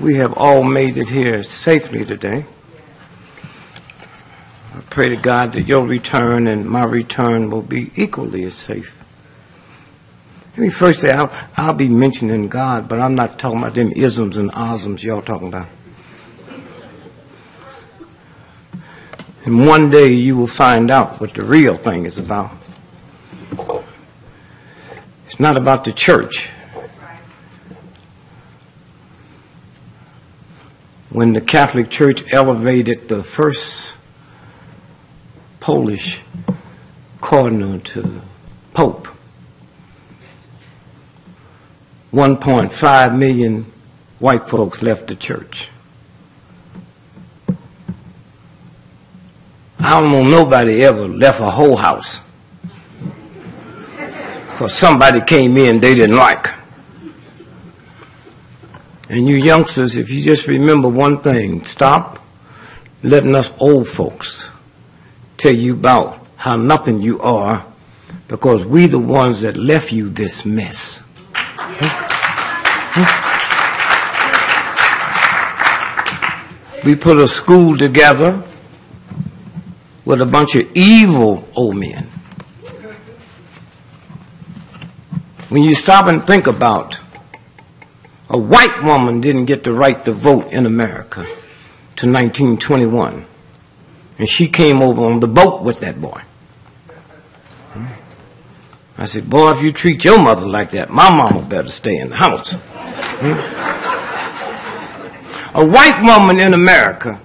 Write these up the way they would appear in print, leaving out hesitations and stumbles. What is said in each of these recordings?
We have all made it here safely today. I pray to God that your return and my return will be equally as safe. Let me first say, I'll be mentioning God, but I'm not talking about them isms and osms y'all talking about. And one day you will find out what the real thing is about. It's not about the church. When the Catholic Church elevated the first Polish cardinal to Pope, 1.5 million white folks left the church. I don't know nobody ever left a whole house because somebody came in they didn't like. And you youngsters, if you just remember one thing, stop letting us old folks tell you about how nothing you are, because we the ones that left you this mess. We put a school together with a bunch of evil old men. When you stop and think about, a white woman didn't get the right to vote in America to 1921. And she came over on the boat with that boy. I said, boy, if you treat your mother like that, my mama better stay in the house. A white woman in America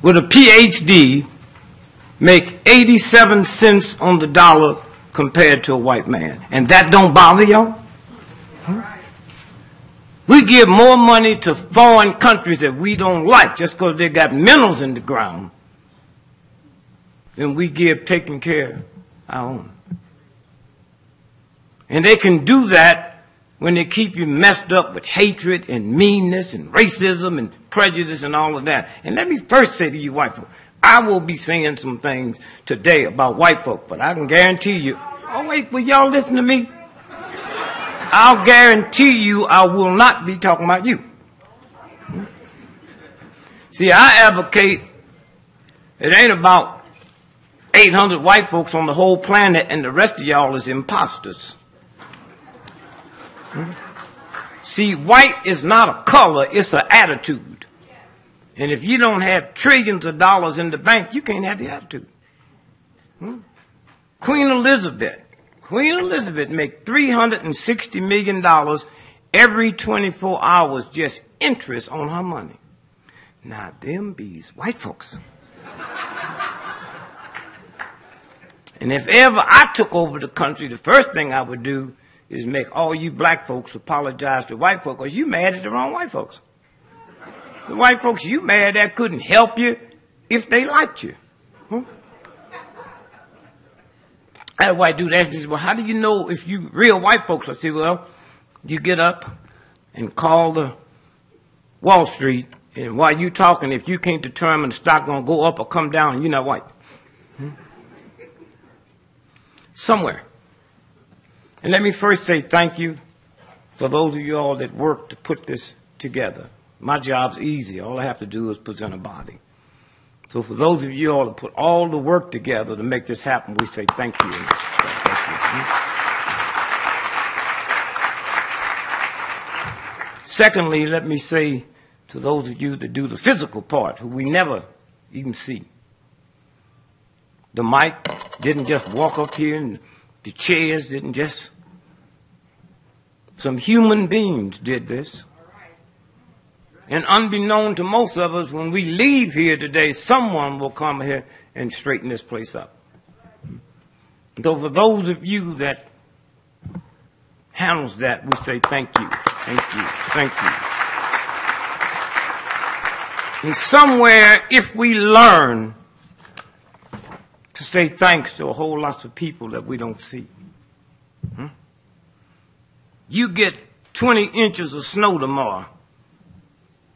with a PhD make 87 cents on the dollar compared to a white man. And that don't bother y'all? We give more money to foreign countries that we don't like just because they got minerals in the ground than we give taking care of our own. And they can do that when they keep you messed up with hatred and meanness and racism and prejudice and all of that. And let me first say to you white folk, I will be saying some things today about white folk, but I can guarantee you, oh wait, will y'all listen to me? I'll guarantee you I will not be talking about you. See, I advocate it ain't about 800 white folks on the whole planet and the rest of y'all is imposters. See, white is not a color, it's an attitude. And if you don't have trillions of dollars in the bank, you can't have the attitude. Queen Elizabeth make $360 million every 24 hours just interest on her money. Now, them bees white folks. And if ever I took over the country, the first thing I would do is make all you black folks apologize to white folks because you mad at the wrong white folks. The white folks you mad at couldn't help you if they liked you. I had a white dude ask me, well, how do you know if you real white folks? I said, well, you get up and call the Wall Street, and while you talking, if you can't determine the stock going to go up or come down, you're not white. Somewhere. And let me first say thank you for those of you all that worked to put this together. My job's easy. All I have to do is present a body. So for those of you all that put all the work together to make this happen, we say thank you. Secondly, let me say to those of you that do the physical part, who we never even see. The mic didn't just walk up here, and the chairs didn't just. Some human beings did this. And unbeknown to most of us, when we leave here today, someone will come here and straighten this place up. So for those of you that handles that, we say thank you, thank you, thank you. And somewhere, if we learn to say thanks to a whole lot of people that we don't see. You get 20 inches of snow tomorrow.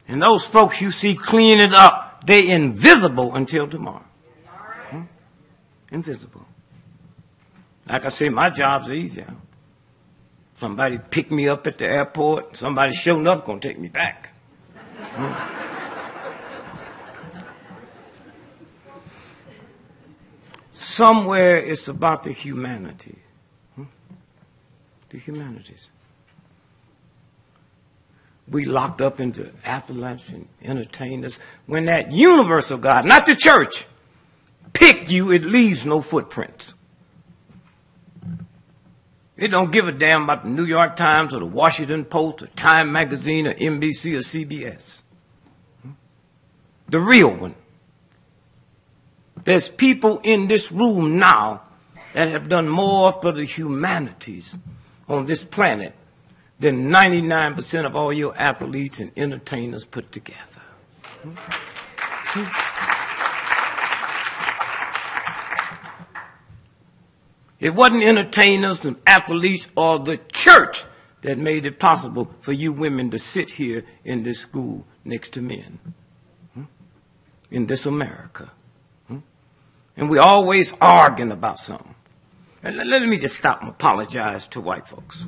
And those folks you see clean it up, they invisible until tomorrow. Invisible. Like I say, my job's easier. Somebody pick me up at the airport, somebody showing up gonna take me back. Somewhere it's about the humanity. The humanities. We locked up into athletes and entertainers when that universal God, not the church, picked you, it leaves no footprints. It don't give a damn about the New York Times or the Washington Post or Time Magazine or NBC or CBS. The real one. There's people in this room now that have done more for the humanities on this planet than 99% of all your athletes and entertainers put together. It wasn't entertainers and athletes or the church that made it possible for you women to sit here in this school next to men. In this America. And we're always arguing about something. And let me just stop and apologize to white folks.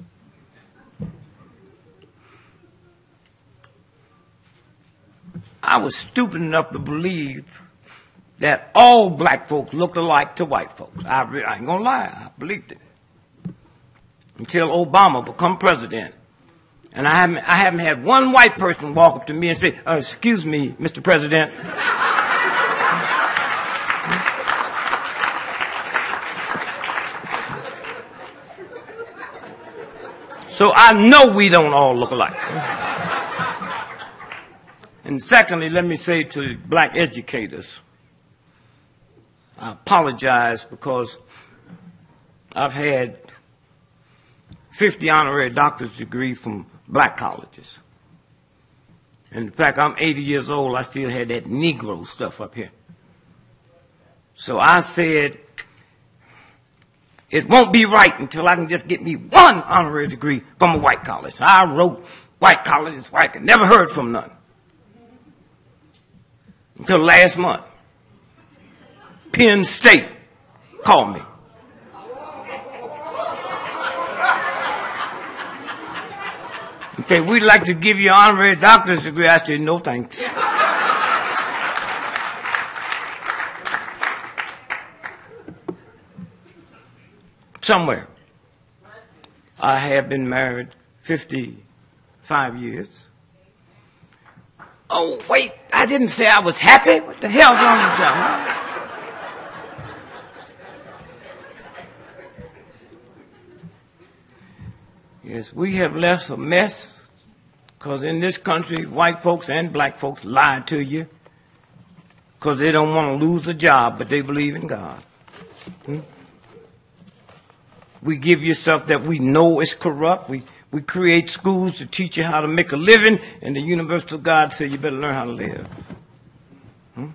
I was stupid enough to believe that all black folks looked alike to white folks. I ain't gonna lie, I believed it. Until Obama become president. And I haven't had one white person walk up to me and say, excuse me, Mr. President. So I know we don't all look alike. And secondly, let me say to black educators, I apologize because I've had 50 honorary doctorate degrees from black colleges. And in fact, I'm 80 years old, I still had that Negro stuff up here. So I said, it won't be right until I can just get me one honorary degree from a white college. I wrote white colleges where I could never heard from none. Until last month. Penn State called me. Okay, we'd like to give you an honorary doctorate degree. I said, no thanks. Somewhere. I have been married 55 years. Oh, wait, I didn't say I was happy. What the hell's wrong with y'all? Huh? Yes, we have left a mess because in this country, white folks and black folks lie to you because they don't want to lose a job, but they believe in God. We give you stuff that we know is corrupt. We create schools to teach you how to make a living, and the universal God said you better learn how to live. And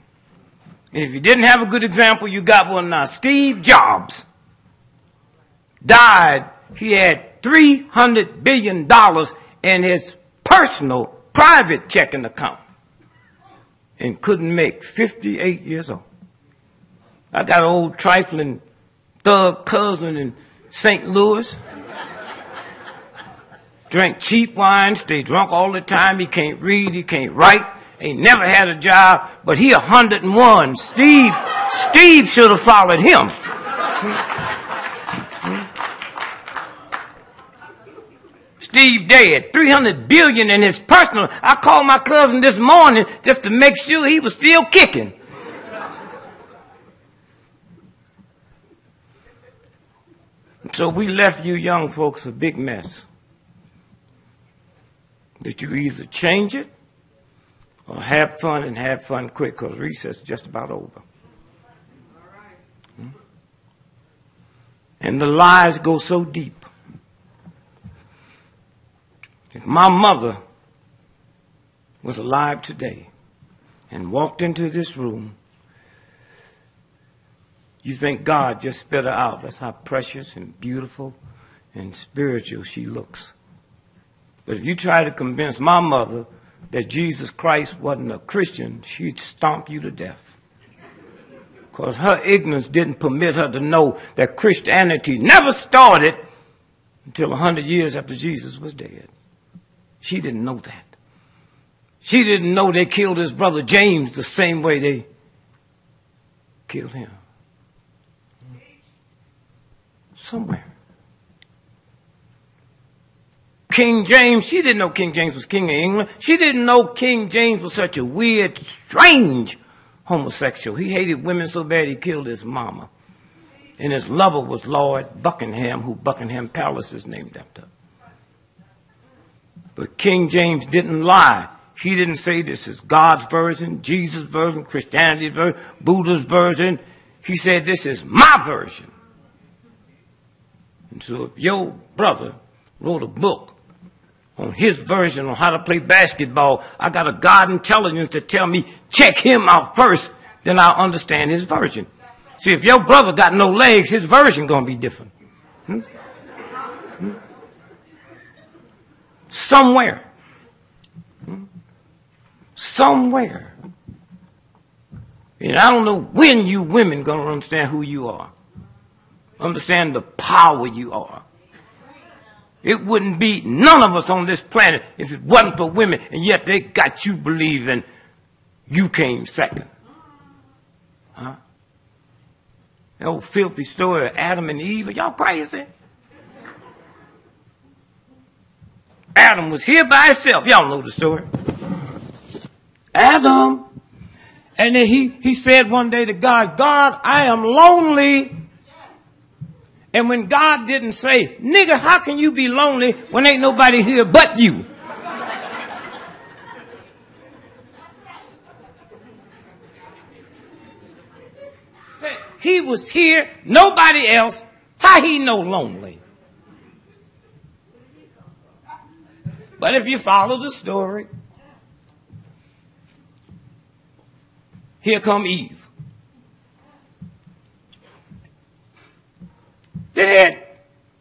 if you didn't have a good example, you got one now. Steve Jobs died. He had $300 billion in his personal private checking account and couldn't make 58 years old. I got an old trifling thug cousin in St. Louis. Drank cheap wine, stayed drunk all the time. He can't read, he can't write. Ain't never had a job, but he 101. Steve should have followed him. Steve dead. $300 billion in his personal. I called my cousin this morning just to make sure he was still kicking. So we left you young folks a big mess. That you either change it or have fun and have fun quick because recess is just about over. And the lies go so deep. If my mother was alive today and walked into this room, you think God just spit her out. That's how precious and beautiful and spiritual she looks. But if you try to convince my mother that Jesus Christ wasn't a Christian, she'd stomp you to death. Because her ignorance didn't permit her to know that Christianity never started until 100 years after Jesus was dead. She didn't know that. She didn't know they killed his brother James the same way they killed him. Somewhere. King James, she didn't know King James was king of England. She didn't know King James was such a weird, strange homosexual. He hated women so bad he killed his mama. And his lover was Lord Buckingham, who Buckingham Palace is named after. But King James didn't lie. He didn't say this is God's version, Jesus' version, Christianity's version, Buddha's version. He said this is my version. And so if your brother wrote a book on his version on how to play basketball, I got a God intelligence to tell me, check him out first, then I'll understand his version. See, if your brother got no legs, his version going to be different. Somewhere. Somewhere. And I don't know when you women going to understand who you are. Understand the power you are. It wouldn't be none of us on this planet if it wasn't for women, and yet they got you believing you came second. Huh? That old filthy story of Adam and Eve. Are y'all crazy? Adam was here by himself. Y'all know the story. Adam. And then he said one day to God, God, I am lonely. And when God didn't say, nigga, how can you be lonely when ain't nobody here but you? Said, he was here, nobody else. How he know lonely? But if you follow the story, here come Eve. They had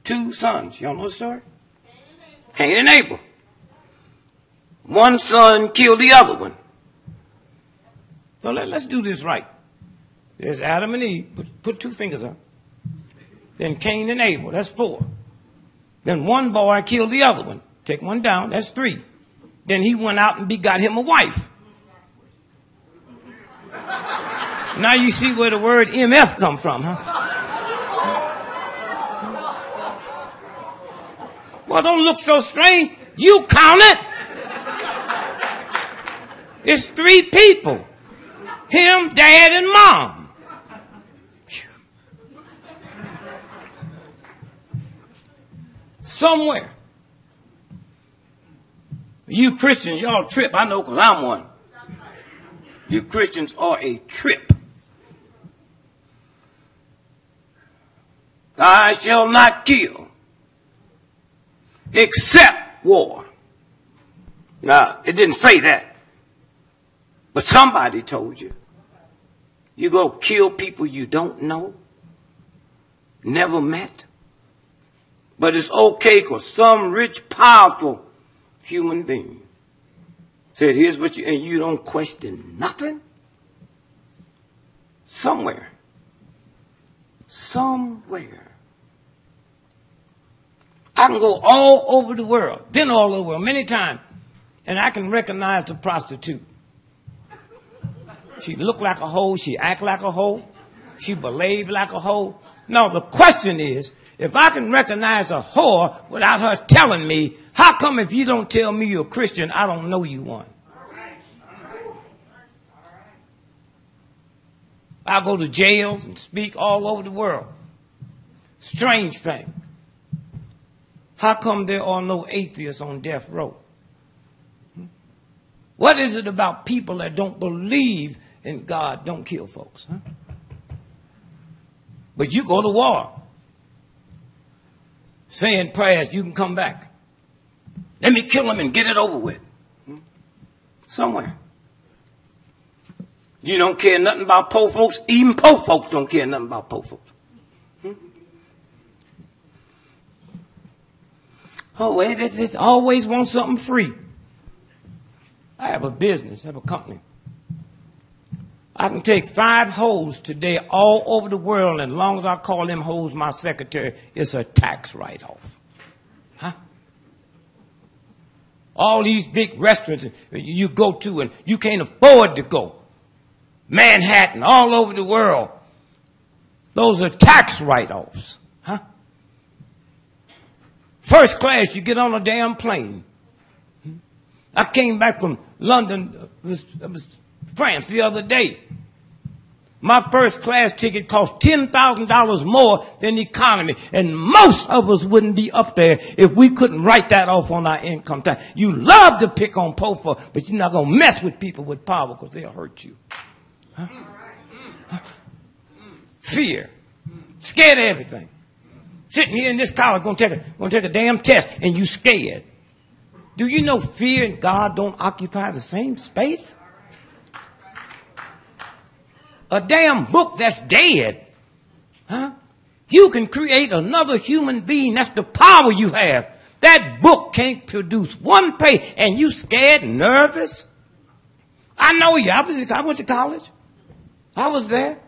two sons. Y'all know the story? Cain and Abel. One son killed the other one. So let's do this right. There's Adam and Eve. Put two fingers up. Then Cain and Abel. That's 4. Then one boy killed the other one. Take one down. That's 3. Then he went out and begot him a wife. Now you see where the word MF come from, huh? Well, don't look so strange. You count it. It's 3 people. Him, Dad, and Mom. Somewhere. You Christians, y'all trip. I know because I'm one. You Christians are a trip. I shall not kill. Except war. Now, it didn't say that. But somebody told you. You go kill people you don't know, never met. But it's okay because some rich, powerful human being said, here's what you, and you don't question nothing? Somewhere. Somewhere. I can go all over the world, been all over the world many times, and I can recognize the prostitute. She look like a hoe, she act like a hoe, she behave like a hoe. No, the question is, if I can recognize a whore without her telling me, how come if you don't tell me you're a Christian, I don't know you one? I go to jails and speak all over the world. Strange thing. How come there are no atheists on death row? What is it about people that don't believe in God don't kill folks? Huh? But you go to war, saying prayers, you can come back. Let me kill them and get it over with. Somewhere. You don't care nothing about poor folks. Even poor folks don't care nothing about poor folks. Oh, it always want something free. I have a business, I have a company. I can take 5 hoes today all over the world, and as long as I call them hoes my secretary, it's a tax write-off. Huh? All these big restaurants you go to and you can't afford to go. Manhattan, all over the world. Those are tax write-offs. Huh? First class, you get on a damn plane. I came back from London, France the other day. My first class ticket cost $10,000 more than the economy. And most of us wouldn't be up there if we couldn't write that off on our income tax. You love to pick on poor folk, but you're not going to mess with people with power because they'll hurt you. Huh? Huh? Fear. Scared of everything. Sitting here in this college going to take a damn test and you scared. Do you know fear and God don't occupy the same space? A damn book that's dead. Huh? You can create another human being. That's the power you have. That book can't produce one page and you scared and nervous. I know you. I went to college. I was there.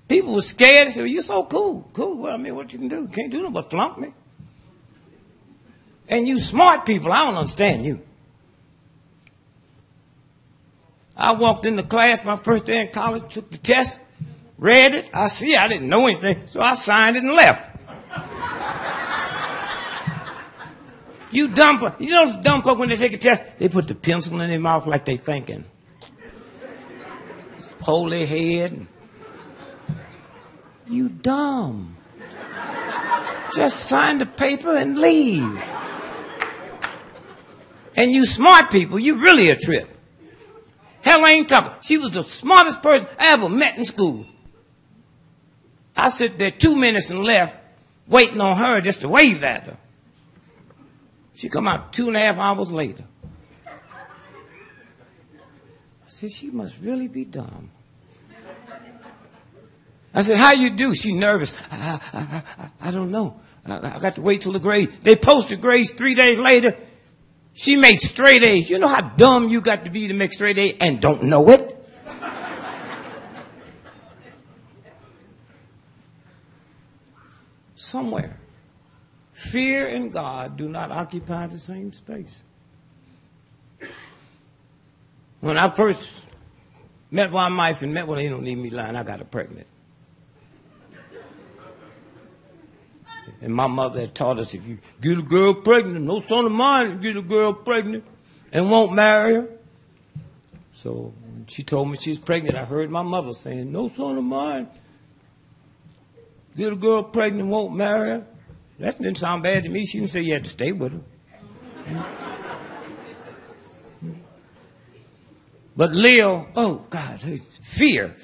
People were scared. They said, well, you're so cool. Cool. Well, I mean, what you can do? You can't do nothing but flunk me. And you smart people, I don't understand you. I walked into class my first day in college, took the test, read it. I didn't know anything, so I signed it and left. You know those dumb folk when they take a test, they put the pencil in their mouth like they thinking. Hold their head. And you dumb. Just sign the paper and leave. And you smart people, you really a trip. Helene Tucker, she was the smartest person I ever met in school. I sit there 2 minutes and left, waiting on her just to wave at her. She come out 2.5 hours later. I said, she must really be dumb. I said, how you do? She nervous. I don't know. I got to wait till the grade. They posted grades 3 days later. She made straight A's. You know how dumb you got to be to make straight A's and don't know it? Somewhere. Fear and God do not occupy the same space. When I first met my wife and met, well, they don't need me lying, I got her pregnant. And my mother had taught us, if you get a girl pregnant, no son of mine get a girl pregnant and won't marry her. So when she told me she was pregnant, I heard my mother saying, no son of mine get a girl pregnant and won't marry her. That didn't sound bad to me. She didn't say you had to stay with her. But Leo, oh God, fear.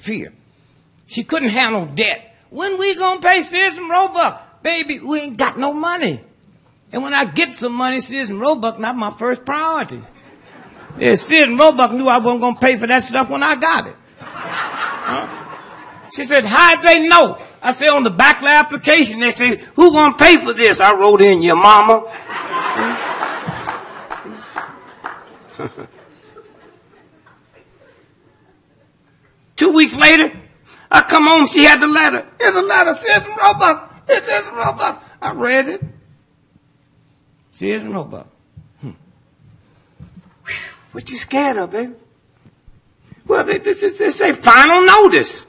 She couldn't handle debt. When we gonna pay Sears and Roebuck? Baby, we ain't got no money. And when I get some money, Sears and Roebuck not my first priority. Yeah, Sears and Roebuck knew I wasn't going to pay for that stuff when I got it. Huh? She said, how'd they know? I said, on the back of the application, they said, who going to pay for this? I wrote in, your mama. 2 weeks later, I come home, she had the letter. Here's a letter, Sears and Roebuck. It says Roebuck. I read it. Sears and Roebuck. What you scared of, baby? Well, they say final notice.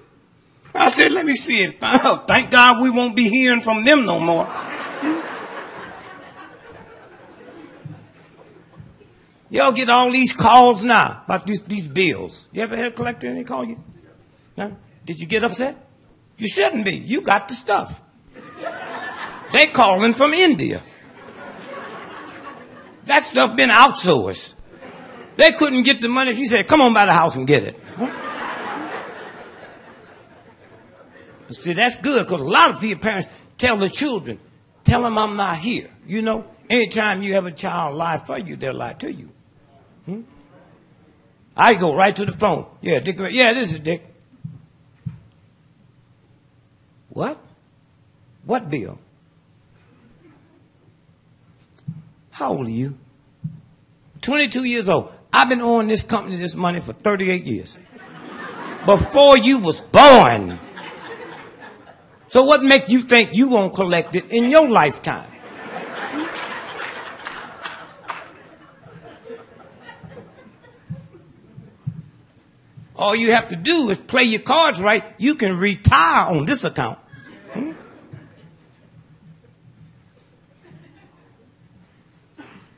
I said, let me see it. Oh, thank God we won't be hearing from them no more. Y'all get all these calls now about these bills. You ever had a collector and they call you? No? Did you get upset? You shouldn't be. You got the stuff. They calling from India. That stuff been outsourced. They couldn't get the money if you said, come on by the house and get it. But see, that's good because a lot of people, parents, tell the children, tell them I'm not here. You know, anytime you have a child lie for you, they'll lie to you. I go right to the phone. Yeah, Dick. Yeah, this is Dick. What? What bill? How old are you? 22 years old. I've been owing this company this money for 38 years. Before you was born. So what makes you think you won't collect it in your lifetime? All you have to do is play your cards right. You can retire on this account.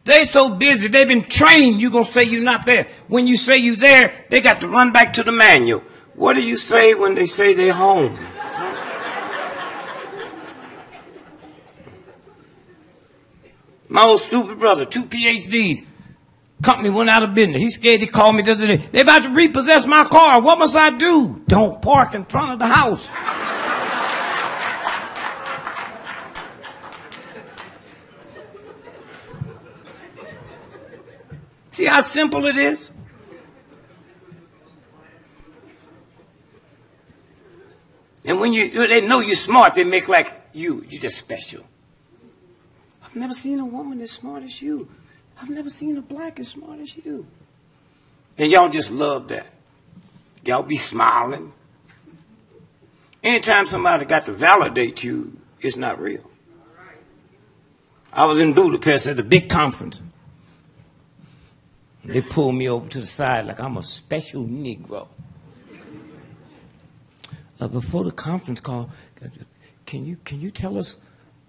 They so busy, they've been trained, you're going to say you're not there. When you say you're there, they got to run back to the manual. What do you say when they say they're home? My old stupid brother, 2 PhDs, company went out of business. He's scared. He called me the other day. They're about to repossess my car. What must I do? Don't park in front of the house. See how simple it is? And when they know you're smart, they make like you're just special. I've never seen a woman as smart as you. I've never seen a black as smart as you. And y'all just love that. Y'all be smiling. Anytime somebody got to validate you, it's not real. I was in Budapest at a big conference. They pulled me over to the side like I'm a special Negro. Before the conference call, can you tell us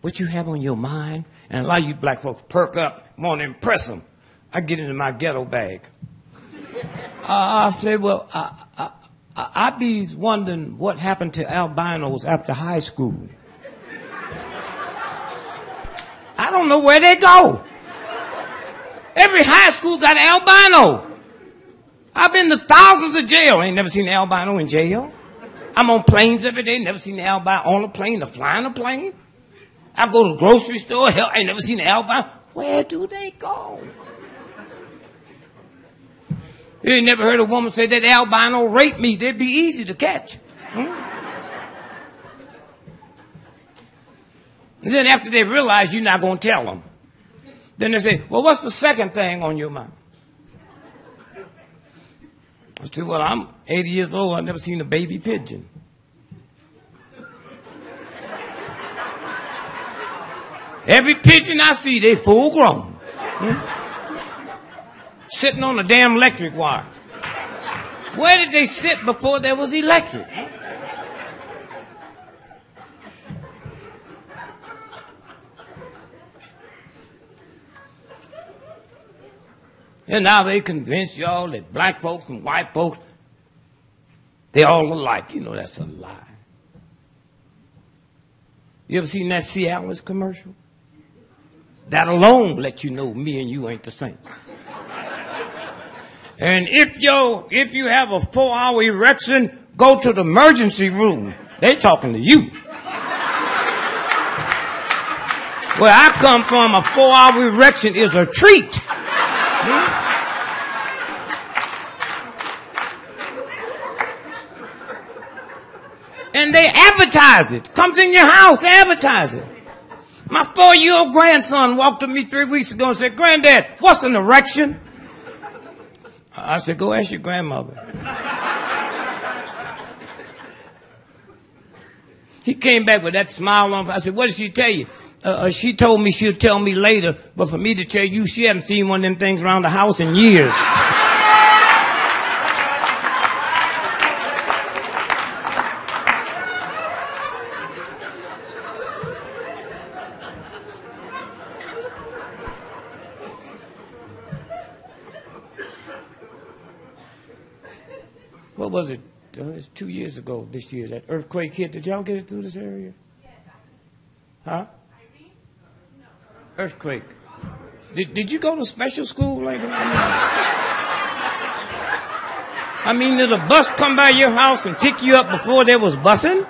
what you have on your mind? And a lot of you black folks perk up, want to impress them. I get into my ghetto bag. I said, well, I be wondering what happened to albinos after high school. I don't know where they go. Every high school got an albino. I've been to thousands of jails. I ain't never seen an albino in jail. I'm on planes every day. Never seen an albino on a plane or flying a plane. I go to the grocery store. Hell, I ain't never seen an albino. Where do they go? You ain't never heard a woman say that albino raped me. They'd be easy to catch. And then after they realize you're not going to tell them, then they say, well, what's the second thing on your mind? I said, well, I'm 80 years old. I've never seen a baby pigeon. Every pigeon I see, they full grown. Sitting on a damn electric wire. Where did they sit before there was electric? And now they convince y'all that black folks and white folks, they all alike. You know that's a lie. You ever seen that Cialis commercial? That alone let you know me and you ain't the same. And if you have a 4-hour erection, go to the emergency room. They talking to you. Where I come from, a 4-hour erection is a treat. And they advertise it. Comes in your house, they advertise it. My 4-year-old grandson walked to me 3 weeks ago and said, Granddad, what's an erection? I said, go ask your grandmother. He came back with that smile on. I said, what did she tell you? She told me she'll tell me later, but for me to tell you, she hadn't seen one of them things around the house in years. What was it? It's 2 years ago this year, that earthquake hit. Did y'all get it through this area? Huh? Earthquake. Did you go to special school later? I mean, did a bus come by your house and pick you up before there was busing?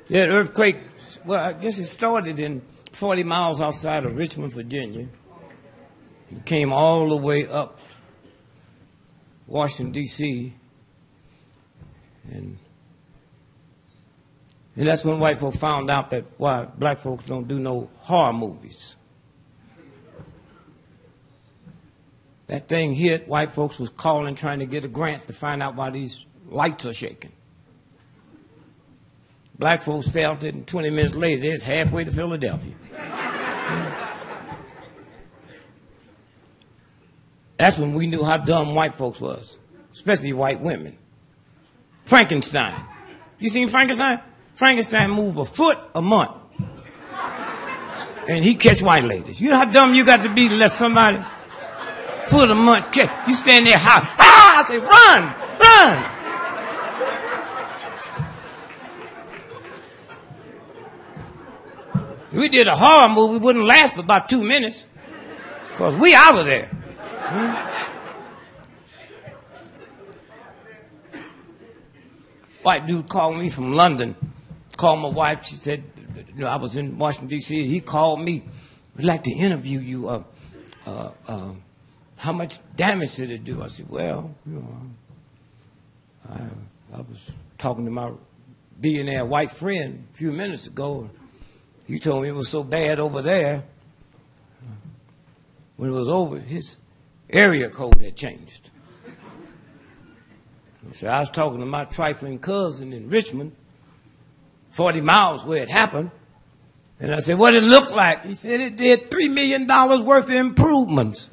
Yeah, earthquake, well, I guess it started in 40 miles outside of Richmond, Virginia. It came all the way up Washington, D.C. And that's when white folks found out that why black folks don't do no horror movies. That thing hit, white folks was calling, trying to get a grant to find out why these lights are shaking. Black folks felt it, and 20 minutes later, they was halfway to Philadelphia. That's when we knew how dumb white folks was, especially white women. Frankenstein. You seen Frankenstein? Frankenstein moved a foot a month. And he catch white ladies. You know how dumb you got to be to let somebody foot a month catch? You stand there hollering, ah! I say, run, run. We did a horror movie, it wouldn't last but about 2 minutes. Because we out of there. White dude called me from London, called my wife. She said, you know, I was in Washington, D.C. He called me. We'd like to interview you. How much damage did it do? I said, well, you know, I was talking to my billionaire white friend a few minutes ago. He told me it was so bad over there. When it was over, his area code had changed. So I was talking to my trifling cousin in Richmond, 40 miles where it happened. And I said, what did it look like? He said, it did $3 million worth of improvements.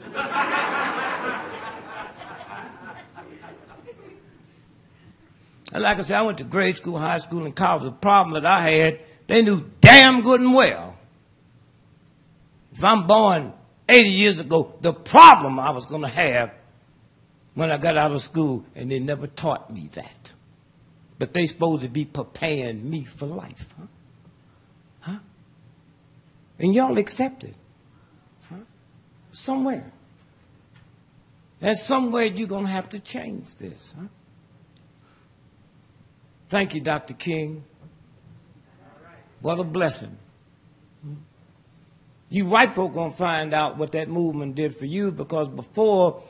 And like I said, I went to grade school, high school, and college. The problem that I had, they knew damn good and well. If I'm born 80 years ago, the problem I was going to have when I got out of school, and they never taught me that. But they supposed to be preparing me for life. Huh? And y'all accept it. Somewhere. And somewhere you're going to have to change this. Thank you, Dr. King. What a blessing. You white folk going to find out what that movement did for you, because before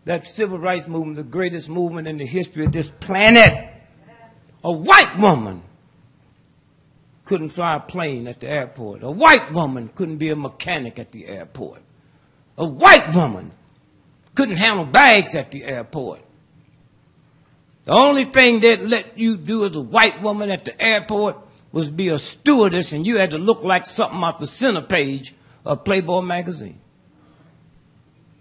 that civil rights movement, the greatest movement in the history of this planet, a white woman couldn't fly a plane at the airport. A white woman couldn't be a mechanic at the airport. A white woman couldn't handle bags at the airport. The only thing that let you do as a white woman at the airport was be a stewardess, and you had to look like something off the center page of Playboy magazine.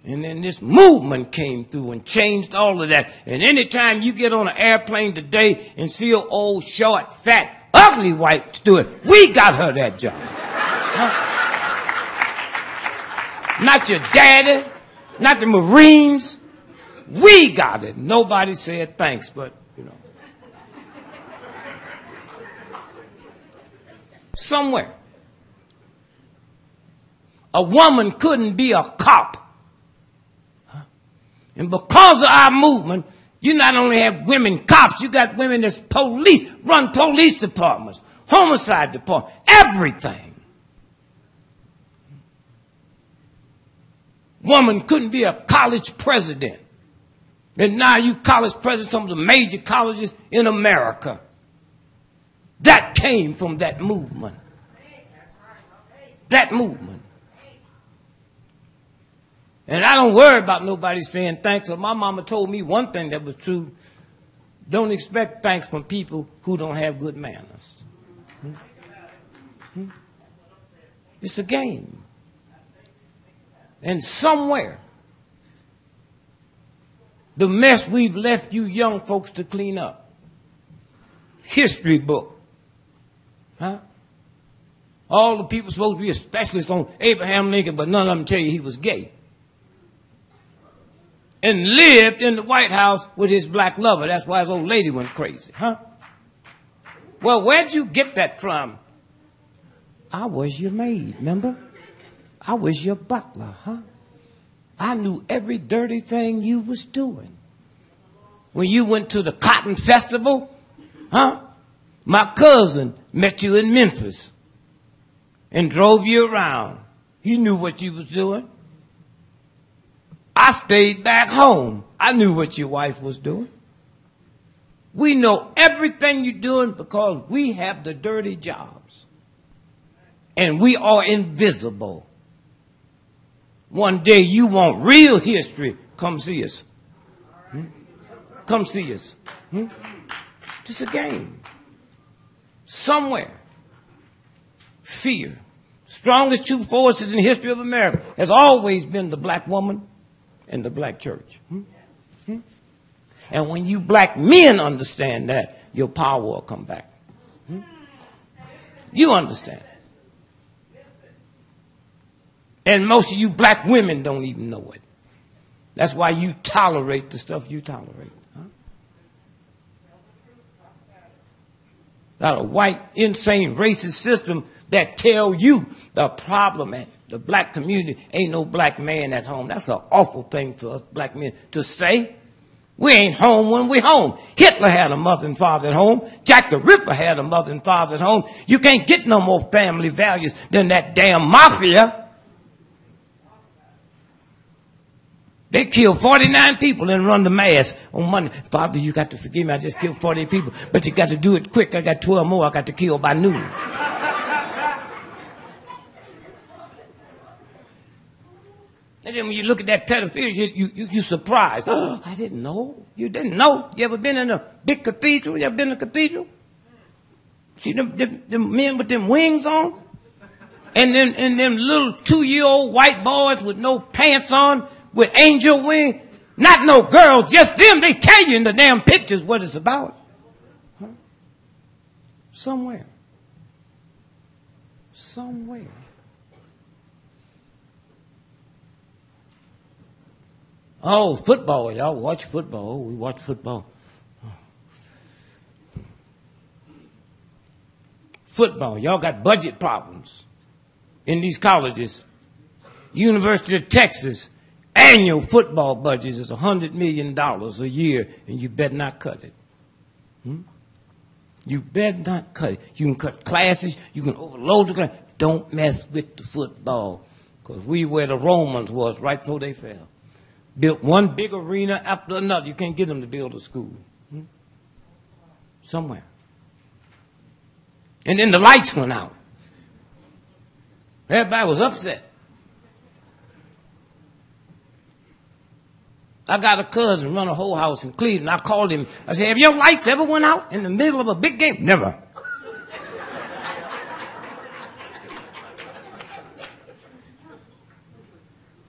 And then this movement came through and changed all of that. And anytime you get on an airplane today and see an old, short, fat, ugly white steward, we got her that job. Not your daddy, not the Marines. We got it. Nobody said thanks, but, you know. Somewhere. A woman couldn't be a cop. And because of our movement, you not only have women cops, you got women that's police, run police departments, homicide department, everything. Woman couldn't be a college president. And now you college president, some of the major colleges in America. That came from that movement. That movement. And I don't worry about nobody saying thanks. My mama told me one thing that was true. Don't expect thanks from people who don't have good manners. It's a game. And somewhere, the mess we've left you young folks to clean up. History book. All the people supposed to be a specialist on Abraham Lincoln, but none of them tell you he was gay. And lived in the White House with his black lover. That's why his old lady went crazy. Well, where'd you get that from? I was your maid, remember? I was your butler, I knew every dirty thing you was doing. When you went to the Cotton Festival, my cousin met you in Memphis and drove you around. He knew what you was doing. I stayed back home. I knew what your wife was doing. We know everything you're doing because we have the dirty jobs. And we are invisible. One day you want real history, come see us. Come see us. Just a game. Somewhere. Fear. Strongest two forces in the history of America has always been the black woman in the black church. And when you black men understand that, your power will come back. You understand. And most of you black women don't even know it. That's why you tolerate the stuff you tolerate. Got a white, insane, racist system that tell you the problem at the black community ain't no black man at home. That's an awful thing to us black men to say. We ain't home when we're home. Hitler had a mother and father at home. Jack the Ripper had a mother and father at home. You can't get no more family values than that damn mafia. They killed 49 people and run the mass on Monday. Father, you got to forgive me. I just killed 48 people. But you got to do it quick. I got 12 more I got to kill by noon. And then when you look at that pedophilia, you're surprised. Oh, I didn't know. You didn't know. You ever been in a big cathedral? You ever been in a cathedral? See them men with them wings on? And them little 2-year-old white boys with no pants on, with angel wing. Not no girls, just them. They tell you in the damn pictures what it's about. Huh? Somewhere. Oh, football. Y'all watch football. Oh, we watch football. Football. Y'all got budget problems in these colleges. University of Texas, annual football budget is $100 million a year, and you better not cut it. You better not cut it. You can cut classes. You can overload the class. Don't mess with the football, because we where the Romans was right before they fell. Built one big arena after another. You can't get them to build a school. Somewhere. And then the lights went out. Everybody was upset. I got a cousin run a whole house in Cleveland. I called him. I said, have your lights ever went out in the middle of a big game? Never.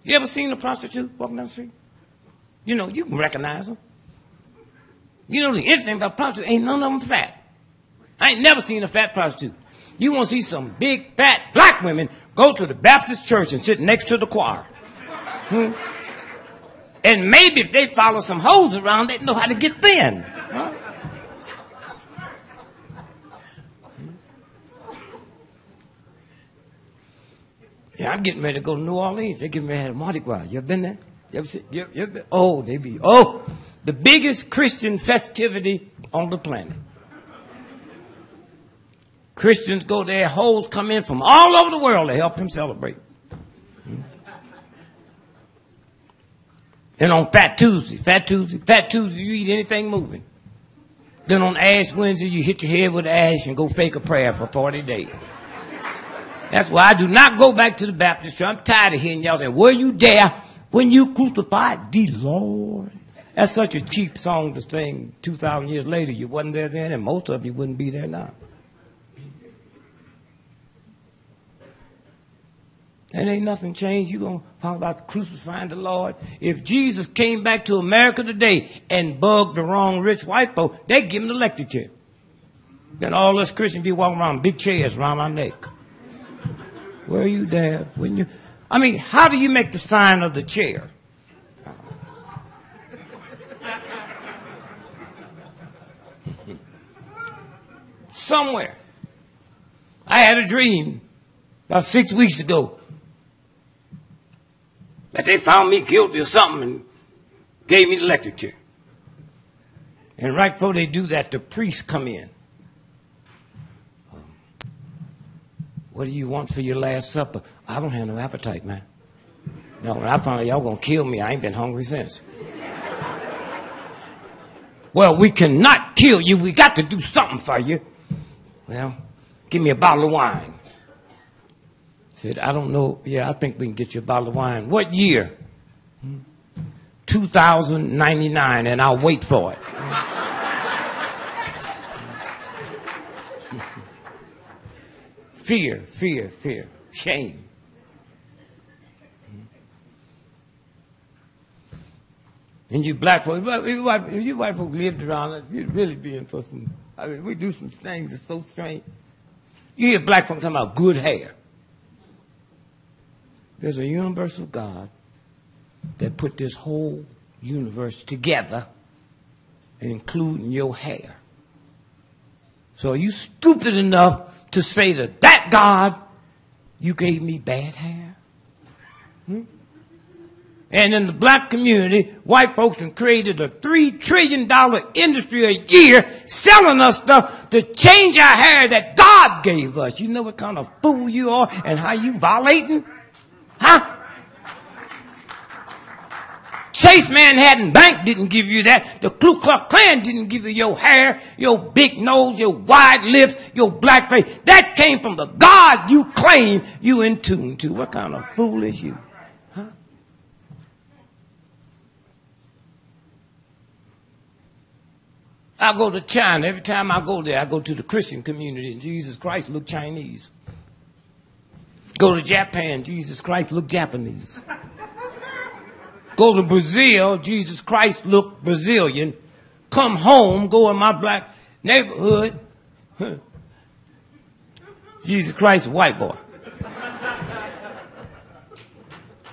You ever seen a prostitute walking down the street? You know, you can recognize them. You know anything about prostitutes, ain't none of them fat. I ain't never seen a fat prostitute. You want to see some big, fat black women, go to the Baptist church and sit next to the choir. And maybe if they follow some hoes around, they know how to get thin. Huh? Yeah, I'm getting ready to go to New Orleans. They're getting ready to have a Mardi Gras. You ever been there? You ever seen, you ever been? Oh, the biggest Christian festivity on the planet. Christians go there, hoes come in from all over the world to help them celebrate. Then on Fat Tuesday, you eat anything moving. Then on Ash Wednesday, you hit your head with ash and go fake a prayer for 40 days. That's why I do not go back to the Baptist church. I'm tired of hearing y'all say, were you there when you crucified the Lord? That's such a cheap song to sing 2,000 years later. You wasn't there then, and most of you wouldn't be there now. And ain't nothing changed. You're going to talk about crucifying the Lord. If Jesus came back to America today and bugged the wrong rich white folk, they'd give him the electric chair. Then all us Christians be walking around big chairs around our neck. Were you there when you... I mean, how do you make the sign of the chair? Somewhere. I had a dream about 6 weeks ago that they found me guilty of something and gave me the electric chair. And right before they do that, the priests come in. What do you want for your last supper? I don't have no appetite, man. No, when I found out y'all going to kill me, I ain't been hungry since. Well, we cannot kill you. We got to do something for you. Well, give me a bottle of wine. Said, I don't know. Yeah, I think we can get you a bottle of wine. What year? 2099, and I'll wait for it. Fear, shame. And you black folks, if you white folks lived around us, you'd really be in for some, I mean, we do some things that's so strange. You hear black folks talking about good hair. There's a universal God that put this whole universe together, including your hair. So are you stupid enough to say to that God, you gave me bad hair? And in the black community, white folks have created a $3 trillion industry a year selling us stuff to change our hair that God gave us. You know what kind of fool you are and how you violating? Huh? Chase Manhattan Bank didn't give you that. The Ku Klux Klan didn't give you your hair, your big nose, your wide lips, your black face. That came from the God you claim you in tune to. What kind of fool is you? Huh? I go to China. Every time I go there, I go to the Christian community. And Jesus Christ look Chinese. Go to Japan. Jesus Christ look Japanese. Go to Brazil, Jesus Christ look Brazilian. Come home, go in my black neighborhood. Jesus Christ, white boy.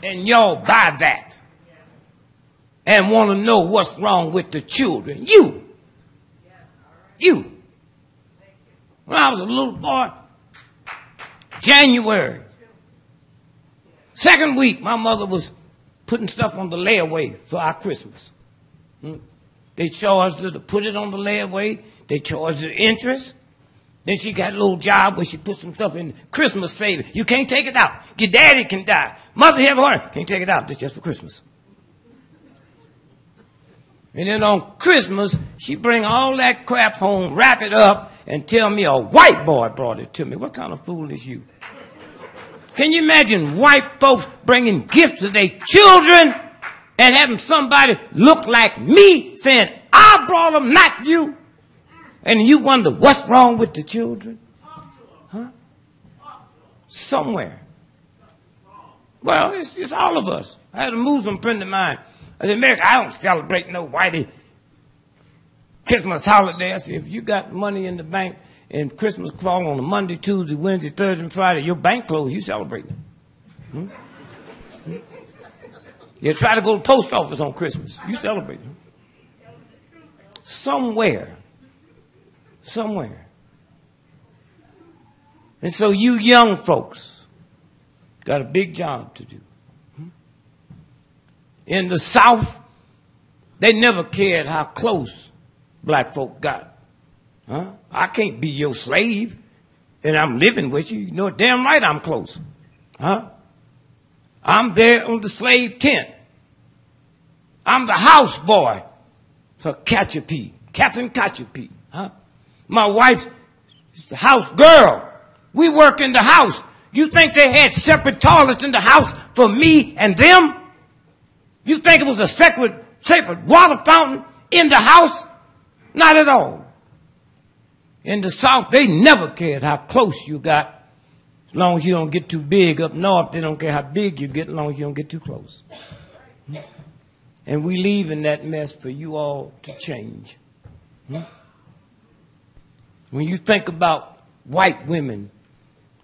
And y'all buy that. And want to know what's wrong with the children. You. When I was a little boy, January, second week, my mother was putting stuff on the layaway for our Christmas. They charged her to put it on the layaway. They charged her interest. Then she got a little job where she put some stuff in Christmas savings. You can't take it out. Your daddy can die. Mother have a heart. Can't take it out. That's just for Christmas. And then on Christmas, she bring all that crap home, wrap it up, and tell me a white boy brought it to me. What kind of fool is you? Can you imagine white folks bringing gifts to their children and having somebody look like me saying, I brought them, not you? And you wonder what's wrong with the children? Huh? Somewhere. Well, it's all of us. I had a Muslim friend of mine. I said, America, I don't celebrate no whitey Christmas holiday. I said, if you got money in the bank and Christmas fall on a Monday, Tuesday, Wednesday, Thursday, and Friday, your bank closed, you celebrating. You try to go to the post office on Christmas, you celebrating. Somewhere. And so you young folks got a big job to do. In the South, they never cared how close black folk got. Huh? I can't be your slave, and I'm living with you. You know damn right I'm close. Huh? I'm there on the slave tent. I'm the house boy for Captain Catchapee. Huh? My wife is the house girl. We work in the house. You think they had separate toilets in the house for me and them? You think it was a separate water fountain in the house? Not at all. In the South, they never cared how close you got. As long as you don't get too big. Up north, they don't care how big you get as long as you don't get too close. And we leave in that mess for you all to change. When you think about white women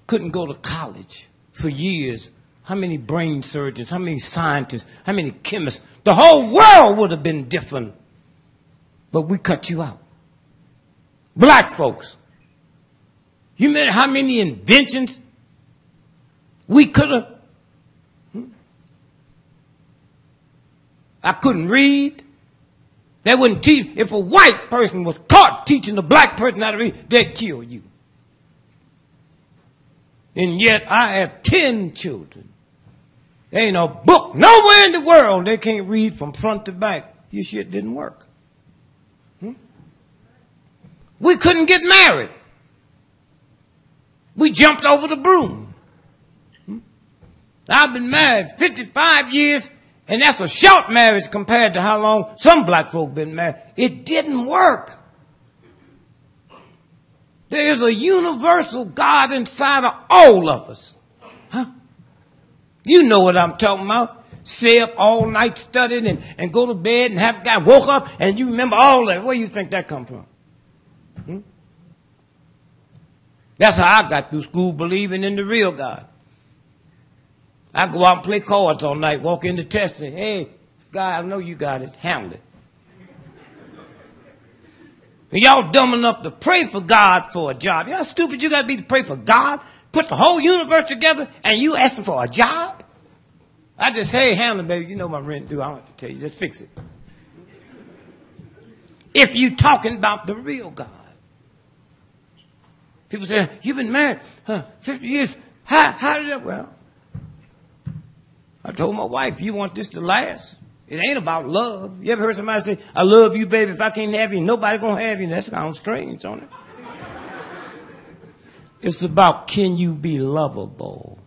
couldn't go to college for years, how many brain surgeons, how many scientists, how many chemists, the whole world would have been different. But we cut you out. Black folks. You know how many inventions we could have? I couldn't read. They wouldn't teach. If a white person was caught teaching a black person how to read, they'd kill you. And yet I have 10 children. There ain't a book nowhere in the world they can't read from front to back. Your shit didn't work. We couldn't get married. We jumped over the broom. I've been married 55 years, and that's a short marriage compared to how long some black folk been married. It didn't work. There is a universal God inside of all of us. Huh? You know what I'm talking about. stay up all night studying and go to bed and have a guy woke up and you remember all that. Where do you think that come from? Hmm? That's how I got through school, believing in the real God. I go out and play cards all night, walk in the test and say, hey, God, I know you got it. Handle it. And y'all dumb enough to pray for God for a job. You know how stupid you got to be to pray for God? Put the whole universe together and you asking for a job? I just, hey, handle it, baby. You know my rent due. I don't have to tell you. Just fix it. If you talking about the real God. People say, you've been married 50 years. How did that? Well, I told my wife, you want this to last? It ain't about love. You ever heard somebody say, I love you, baby. If I can't have you, nobody gonna have you. That sounds strange, don't it? It's about, can you be lovable?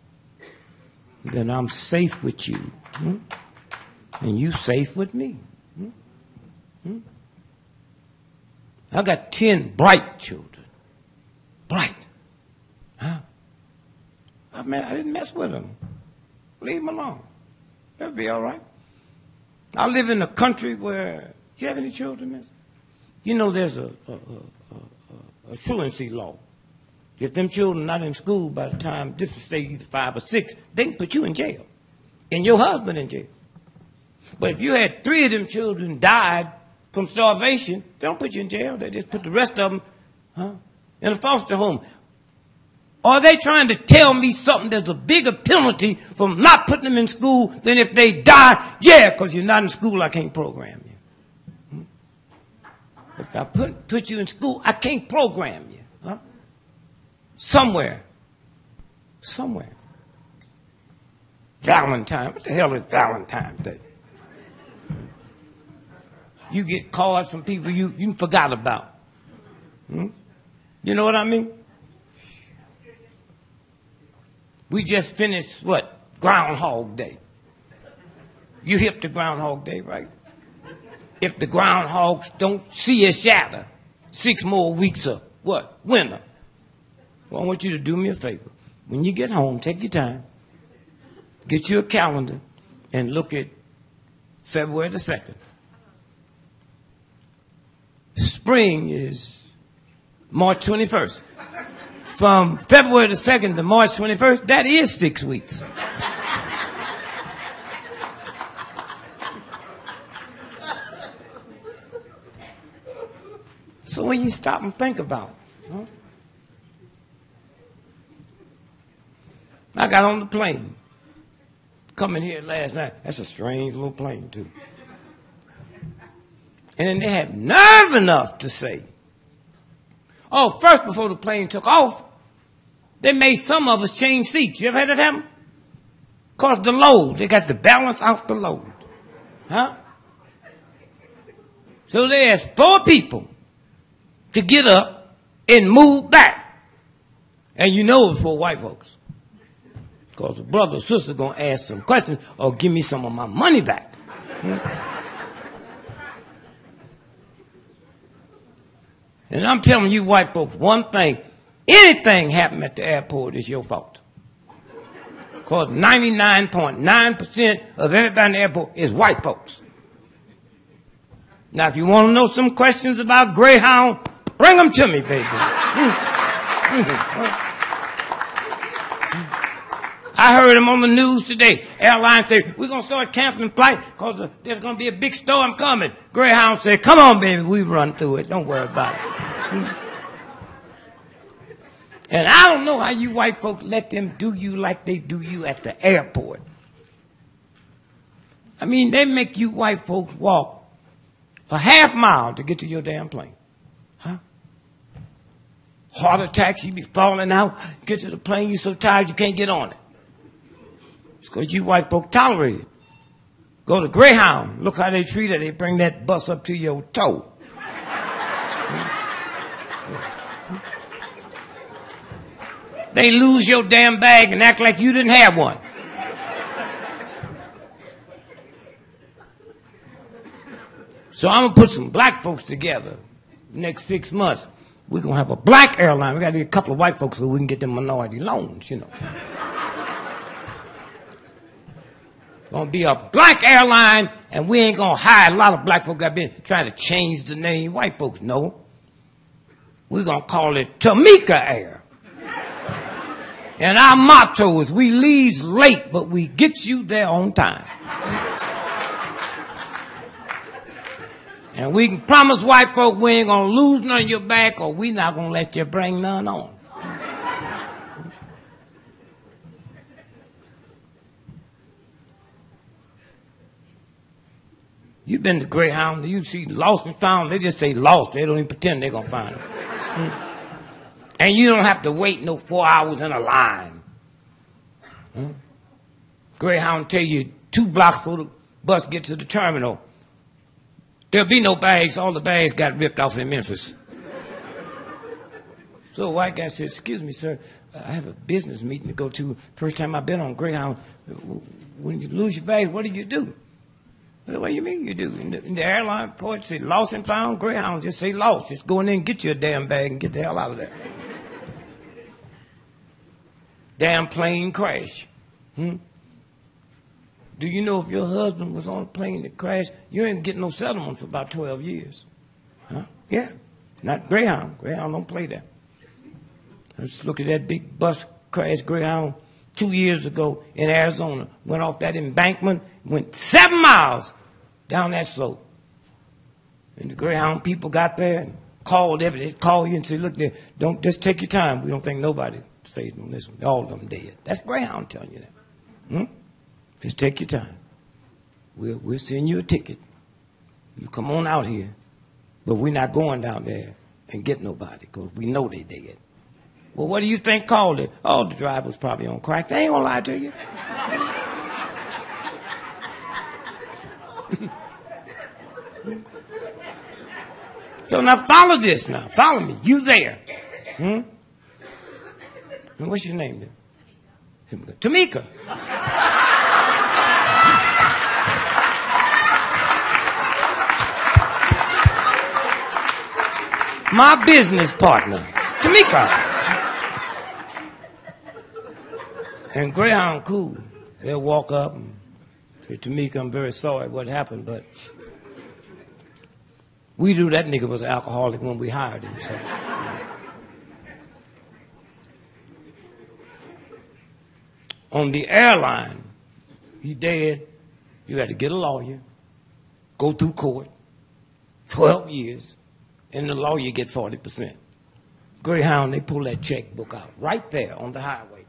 Then I'm safe with you. And you safe with me. I got 10 bright children. Bright. Huh? I didn't mess with them. Leave them alone. They'll be all right. I live in a country where, you have any children, miss? You know there's a truancy law. If them children not in school by the time, this is say either 5 or 6, they can put you in jail. And your husband in jail. But if you had 3 of them children died from starvation, they don't put you in jail. They just put the rest of them in a foster home. Are they trying to tell me something there's a bigger penalty from not putting them in school than if they die? Yeah, because you're not in school, I can't program you. If I put you in school, I can't program you. Somewhere. Valentine. What the hell is Valentine's Day? You get cards from people you forgot about. You know what I mean? We just finished, Groundhog Day. You hip to Groundhog Day, right? If the groundhogs don't see a shadow, 6 more weeks of winter. Well, I want you to do me a favor. When you get home, take your time, get you a calendar, and look at February the 2nd. Spring is March 21st. From February the 2nd to March 21st, that is 6 weeks. So when you stop and think about it, I got on the plane coming here last night. That's a strange little plane, too. And then they had nerve enough to say, first before the plane took off, they made some of us change seats. You ever had that happen? Because the load, they got to balance out the load. So they asked 4 people to get up and move back. And you know it's for white folks. Because the brother or sister going to ask some questions or give me some of my money back. And I'm telling you white folks one thing. Anything happen at the airport is your fault. Because 99.9% of everybody in the airport is white folks. Now, if you want to know some questions about Greyhound, bring them to me, baby. I heard them on the news today. Airlines say, we're going to start canceling flights because there's going to be a big storm coming. Greyhound said, come on, baby, we run through it. Don't worry about it. And I don't know how you white folks let them do you like they do you at the airport. I mean, they make you white folks walk a half mile to get to your damn plane. Heart attacks, you be falling out, get to the plane, you're so tired you can't get on it. It's because you white folk tolerate it. Go to Greyhound, look how they treat it, they bring that bus up to your toe. They lose your damn bag and act like you didn't have one. So I'm going to put some black folks together next 6 months. We're going to have a black airline. We got to get a couple of white folks so we can get them minority loans, you know. Gonna be a black airline, and we ain't gonna hire. A lot of black folks have been trying to change the name. White folks, no. We're gonna call it Tamika Air. And our motto is we leave late, but we get you there on time. And we can promise white folk we ain't gonna lose none of your back, or we not gonna let you bring none on. You've been to Greyhound, you see lost and found, they just say lost. They don't even pretend they're gonna find them. And you don't have to wait no 4 hours in a line. Greyhound tell you 2 blocks before the bus gets to the terminal, there'll be no bags. All the bags got ripped off in Memphis. So a white guy said, excuse me, sir, I have a business meeting to go to. First time I've been on Greyhound. When you lose your bags, what do you do? I said, what do you mean you do? In the airline report, say lost and found. Greyhound just say lost. Just go in there and get you a damn bag and get the hell out of there. Damn plane crash. Do you know if your husband was on a plane that crashed, you ain't getting no settlement for about 12 years? Huh? Yeah. Not Greyhound. Greyhound don't play that. Let's look at that big bus crash Greyhound 2 years ago in Arizona. Went off that embankment, went 7 miles down that slope. And the Greyhound people got there and called everybody. They call you and say, look, don't just take your time. We don't think nobody saved on this one. All of them dead. That's Greyhound telling you that. Just take your time. We'll send you a ticket. You come on out here. But we're not going down there and get nobody because we know they dead. Well, what do you think called it? Oh, the driver was probably on crack. They ain't gonna lie to you. So now follow this now. Follow me. You there. And what's your name then? Tamika. My business partner, Tamika. And Greyhound cool. They'll walk up and say, Tamika, I'm very sorry what happened, but we knew that nigga was an alcoholic when we hired him. So. On the airline, he dead. You had to get a lawyer, go through court, 12 years, and the lawyer get 40%. Greyhound, they pull that checkbook out right there on the highway.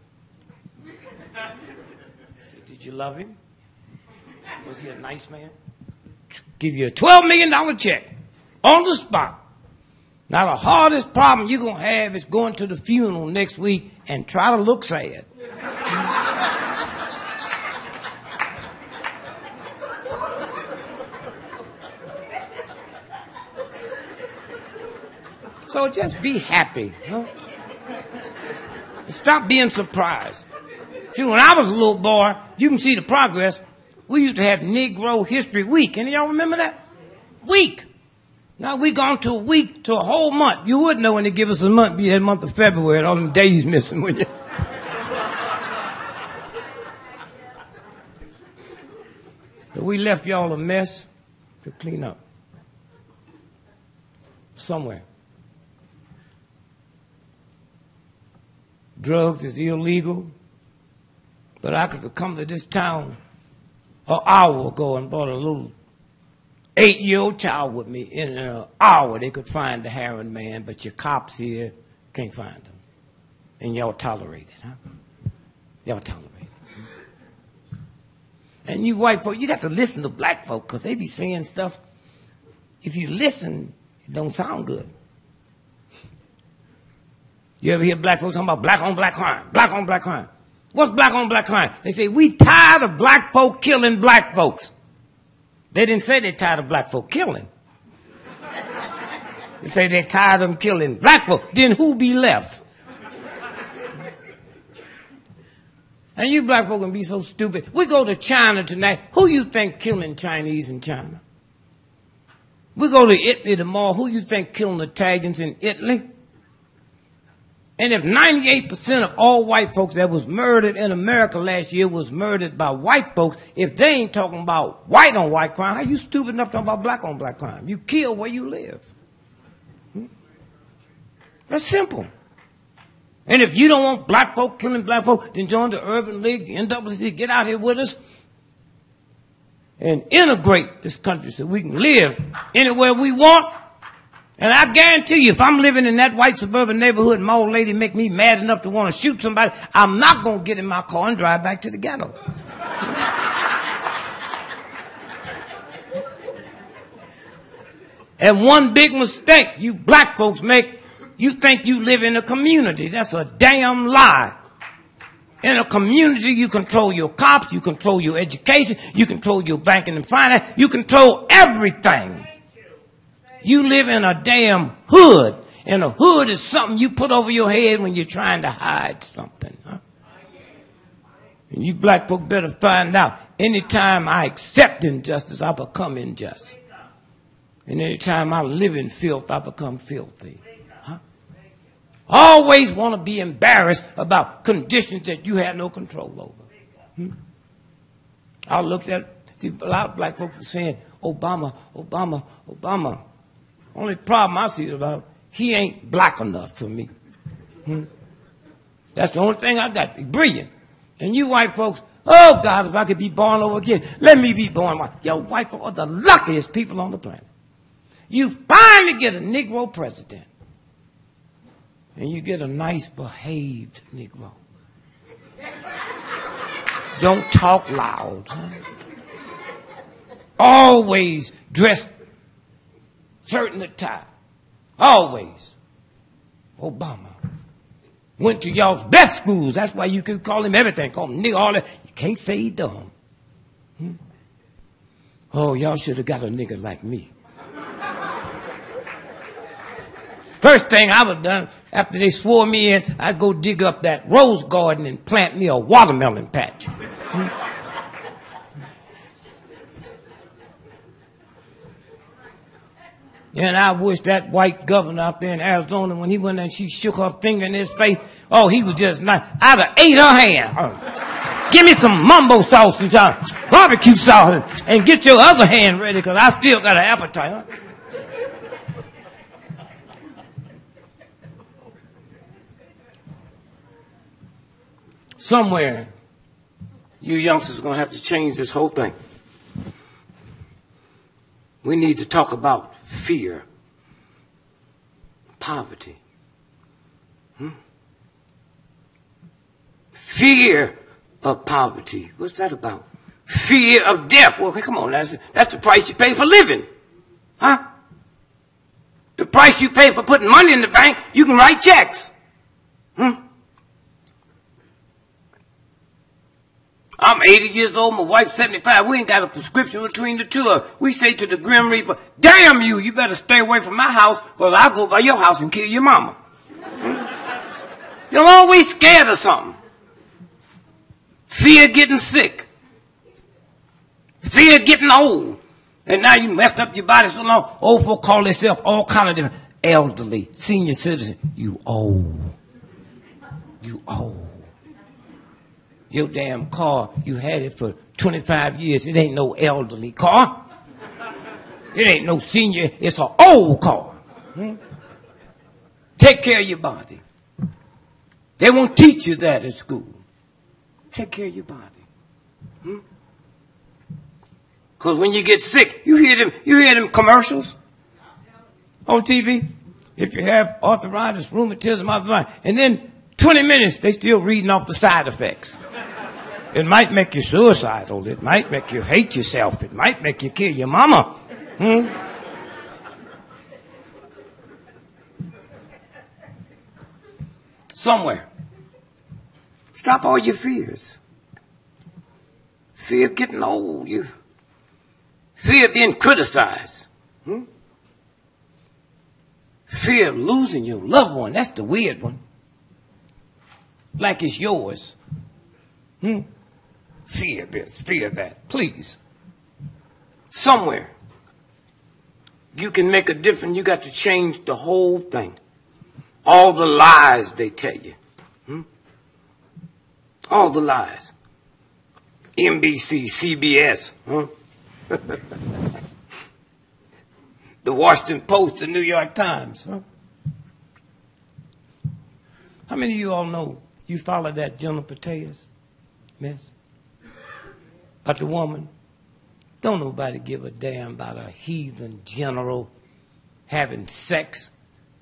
Said, did you love him? Was he a nice man? Give you a $12 million check on the spot. Now the hardest problem you're going to have is going to the funeral next week and try to look sad. So just be happy. Stop being surprised. See, when I was a little boy, you can see the progress. We used to have Negro History Week. Any of y'all remember that? Week. Now we gone to a week to a whole month. You would know when they give us a month, be that month of February, and all them days missing, wouldn't you? So we left y'all a mess to clean up. Somewhere. Drugs is illegal. But I could come to this town an hour ago and brought a little 8-year-old child with me. In an hour they could find the heroin man, but your cops here can't find him. And y'all tolerate it, huh? Y'all tolerate it. And you white folk, you got to listen to black folk because they be saying stuff. If you listen, it don't sound good. You ever hear black folks talking about black on black crime? Black on black crime. What's black on black crime? They say, we tired of black folk killing black folks. They didn't say they're tired of black folk killing. They say they're tired of them killing black folk. Then who be left? And you black folk can be so stupid. We go to China tonight. Who you think killing Chinese in China? We go to Italy tomorrow. Who you think killing Italians in Italy? And if 98% of all white folks that was murdered in America last year was murdered by white folks, if they ain't talking about white on white crime, how you stupid enough to talk about black on black crime? You kill where you live. That's simple. And if you don't want black folk killing black folk, then join the Urban League, the NAACP, get out here with us and integrate this country so we can live anywhere we want. And I guarantee you, if I'm living in that white suburban neighborhood and my old lady make me mad enough to want to shoot somebody, I'm not going to get in my car and drive back to the ghetto. And one big mistake you black folks make, you think you live in a community. That's a damn lie. In a community, you control your cops, you control your education, you control your banking and finance, you control everything. You live in a damn hood, and a hood is something you put over your head when you're trying to hide something. Huh? And you black folk better find out, anytime I accept injustice, I become unjust. And anytime I live in filth, I become filthy. Huh? Always want to be embarrassed about conditions that you have no control over. I looked at, see, a lot of black folks were saying, Obama, Obama, Obama. Only problem I see is about he ain't black enough for me. That's the only thing I got. He's brilliant. And you white folks, oh God, if I could be born over again, let me be born white. Yo, white folks are the luckiest people on the planet. You finally get a Negro president. And you get a nice behaved Negro. Don't talk loud. Huh? Always dressed certain attire. Always. Obama. Went to y'all's best schools. That's why you could call him everything. Call him nigga, all that. You can't say he dumb. Oh, y'all should have got a nigga like me. First thing I would have done after they swore me in, I'd go dig up that rose garden and plant me a watermelon patch. And I wish that white governor out there in Arizona, when he went and she shook her finger in his face, oh, he was just not, I'd have ate her hand. Give me some mumbo sauce and some barbecue sauce and get your other hand ready, because I still got an appetite. Huh? Somewhere, you youngsters are going to have to change this whole thing. We need to talk about fear, poverty. Fear of poverty. What's that about? Fear of death. Well, come on, that's the price you pay for living. Huh? The price you pay for putting money in the bank, you can write checks. I'm 80 years old, my wife's 75. We ain't got a prescription between the two of us. We say to the Grim Reaper, damn you, you better stay away from my house, because I'll go by your house and kill your mama. You're always scared of something. Fear getting sick. Fear getting old. And now you messed up your body so long, old folk call themselves all kind of different. Elderly, senior citizen, you old. You old. Your damn car, you had it for 25 years. It ain't no elderly car. It ain't no senior. It's an old car. Take care of your body. They won't teach you that at school. Take care of your body. Because when you get sick, you hear them commercials on TV. If you have arthritis, rheumatism, arthritis, and then 20 minutes, they still reading off the side effects. It might make you suicidal. It might make you hate yourself. It might make you kill your mama. Somewhere. Stop all your fears. Fear of getting old. Fear of being criticized. Fear of losing your loved one. That's the weird one. Like it's yours. Fear this, fear that. Please. Somewhere. You can make a difference. You got to change the whole thing. All the lies they tell you. All the lies. NBC, CBS. The Washington Post, the New York Times. How many of you all know you follow that General Petraeus mess? About the woman? Don't nobody give a damn about a heathen general having sex.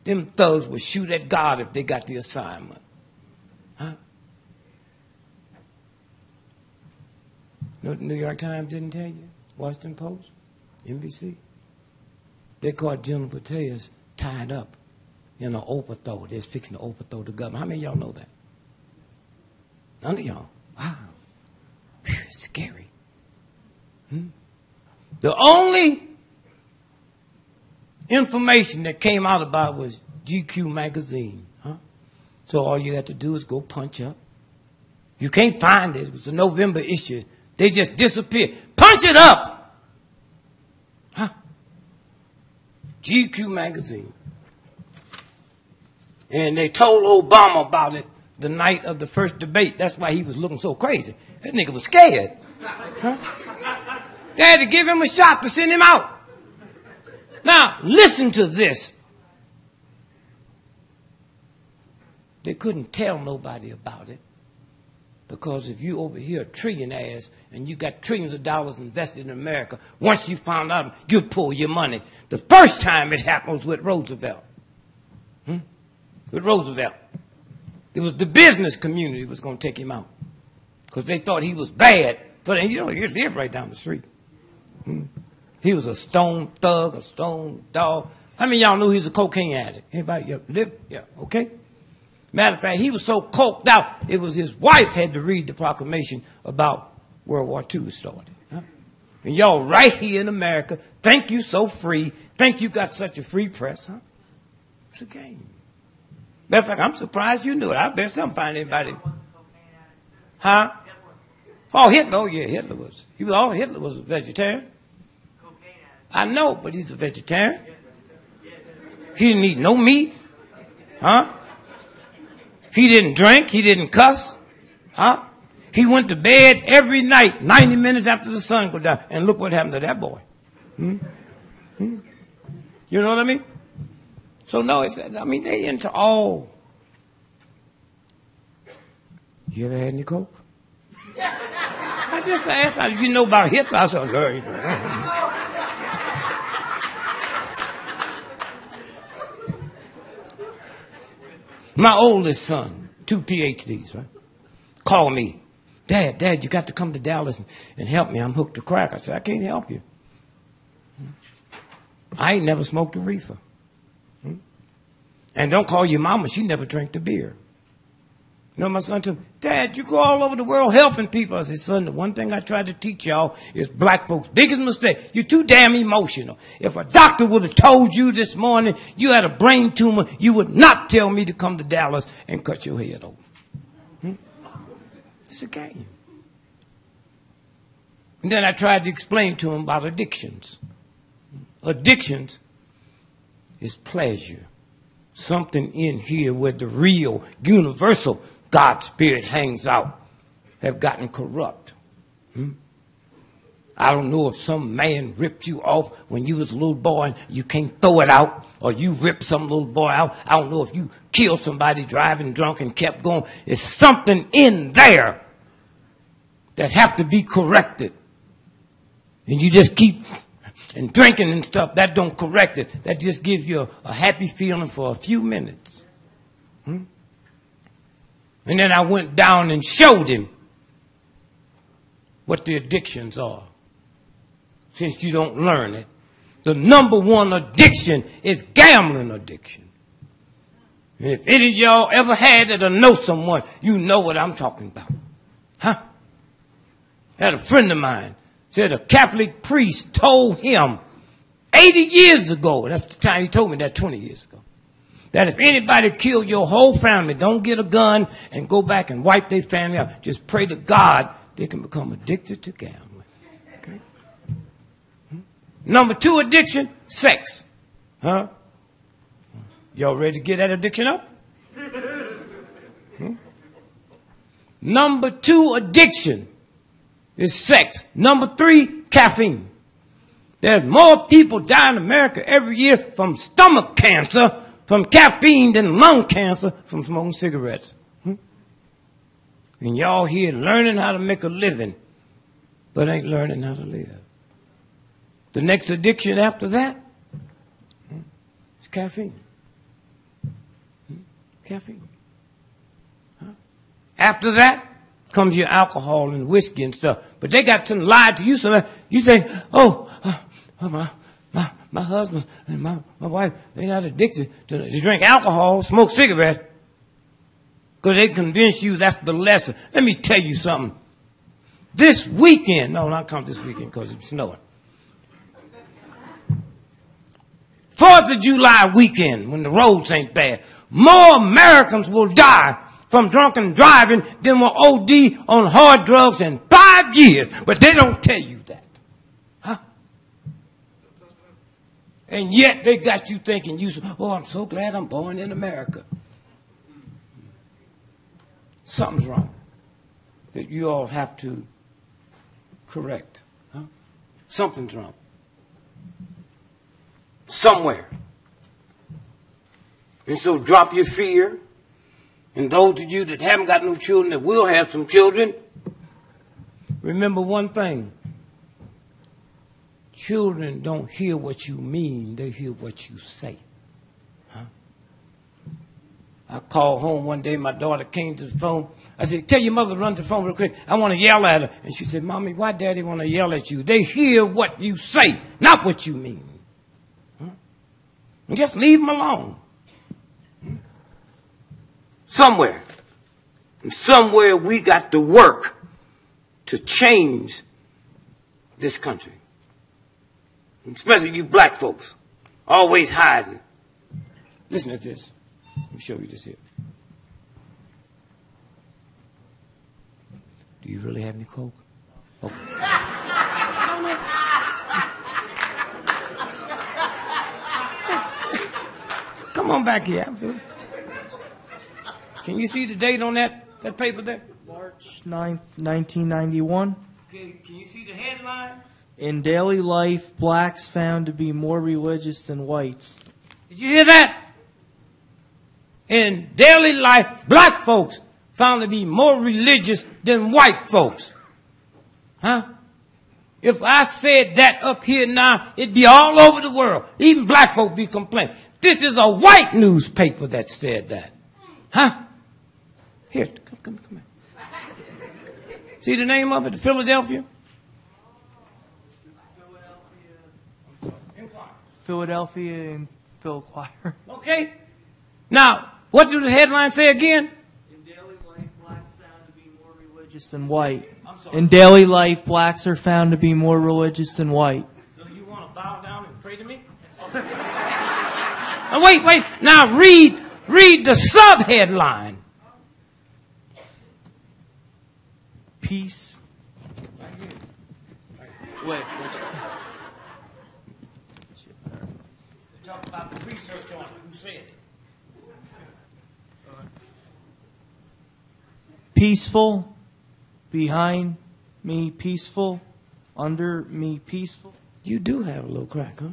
Them thugs would shoot at God if they got the assignment. Huh? You know what the New York Times didn't tell you? Washington Post? NBC? They caught General Petraeus tied up in an overthrow. They're fixing to overthrow the government. How many of y'all know that? None of y'all. Wow. Whew, it's scary. The only information that came out about it was GQ magazine. So all you have to do is go punch up. You can't find it. It was a November issue. They just disappeared. Punch it up! GQ magazine. And they told Obama about it the night of the first debate. That's why he was looking so crazy. That nigga was scared. They had to give him a shot to send him out. Now, listen to this. They couldn't tell nobody about it. Because if you over here trillionaires and you got trillions of dollars invested in America, once you found out, you'd pull your money. The first time it happened was with Roosevelt. With Roosevelt. It was the business community that was going to take him out. Because they thought he was bad. But you know, he lived right down the street. He was a stone thug, a stone dog. How many of y'all knew he was a cocaine addict? Anybody? Yeah, okay. Matter of fact, he was so coked out, it was his wife had to read the proclamation about World War II started. And y'all right here in America think you so free, think you got such a free press, It's a game. Matter of fact, I'm surprised you knew it. I bet some find anybody. Oh, Hitler. Oh, yeah, Hitler was. Hitler was a vegetarian. I know, but he's a vegetarian. He didn't eat no meat. He didn't drink. He didn't cuss. He went to bed every night, 90 minutes after the sun goes down. And look what happened to that boy. You know what I mean? So no, they into all. You ever had any coke? I just asked how you know about Hitler. I said, no. My oldest son, 2 PhDs, right? Called me. Dad, you got to come to Dallas and help me. I'm hooked to crack. I said, I can't help you. I ain't never smoked a reefer. And don't call your mama. She never drank the beer. You know, my son told me, Dad, you go all over the world helping people. I said, son, the one thing I tried to teach y'all is black folks' biggest mistake. You're too damn emotional. If a doctor would have told you this morning you had a brain tumor, you would not tell me to come to Dallas and cut your head open. It's a game. And then I tried to explain to him about addictions. Addictions is pleasure. Something in here where the real, universal God spirit hangs out have gotten corrupt. I don't know if some man ripped you off when you was a little boy and you can't throw it out, or you ripped some little boy out. I don't know if you killed somebody driving drunk and kept going. There's something in there that have to be corrected. And you just keep and drinking and stuff, that don't correct it. That just gives you a happy feeling for a few minutes. And then I went down and showed him what the addictions are. Since you don't learn it. The number one addiction is gambling addiction. And if any of y'all ever had it or know someone, you know what I'm talking about. I had a friend of mine said a Catholic priest told him 80 years ago, that's the time he told me that 20 years ago, that if anybody killed your whole family, don't get a gun and go back and wipe their family out. Just pray to God they can become addicted to gambling. Okay? Number 2 addiction, sex. Y'all ready to get that addiction up? Number 2 addiction is sex. Number 3, caffeine. There's more people die in America every year from stomach cancer from caffeine than lung cancer from smoking cigarettes. And y'all here learning how to make a living, but ain't learning how to live. The next addiction after that is caffeine. Caffeine. After that comes your alcohol and whiskey and stuff. But they got to lie to you. So you say, my husband and my wife, they're not addicted to drink alcohol, smoke cigarettes. Because they convince you that's the lesson. Let me tell you something. This weekend, no, not come this weekend because it's snowing. 4th of July weekend, when the roads ain't bad, more Americans will die from drunken driving than will OD on hard drugs in 5 years. But they don't tell you that. Huh? And yet they got you thinking, I'm so glad I'm born in America. Something's wrong that you all have to correct. Huh? Something's wrong. Somewhere. And so drop your fear. And those of you that haven't got no children that will have some children, remember one thing. Children don't hear what you mean, they hear what you say. Huh? I called home one day, my daughter came to the phone. I said, tell your mother to run to the phone real quick. I want to yell at her. And she said, Mommy, why Daddy want to yell at you? They hear what you say, not what you mean. Huh? And just leave them alone. Somewhere we got to work to change this country. Especially you black folks, always hiding. Listen to this. Let me show you this here. Do you really have any Coke? Okay. Come on back here. Can you see the date on that paper there? March 9th, 1991. Okay, can you see the headline? In daily life, blacks found to be more religious than whites. Did you hear that? In daily life, black folks found to be more religious than white folks. Huh? If I said that up here now, it'd be all over the world. Even black folks be complaining. This is a white newspaper that said that. Huh? Here, come here. See the name of it, the Philadelphia? Philadelphia and Phil Choir. Okay. Now, what does the headline say again? In daily life, blacks found to be more religious than white. In daily life, blacks are found to be more religious than white. So you want to bow down and pray to me? Now wait. Now read the sub-headline. Peace. Wait. Talk about the research on it. Who said it? Peaceful. Behind me, peaceful. Under me, peaceful. You do have a little crack, huh?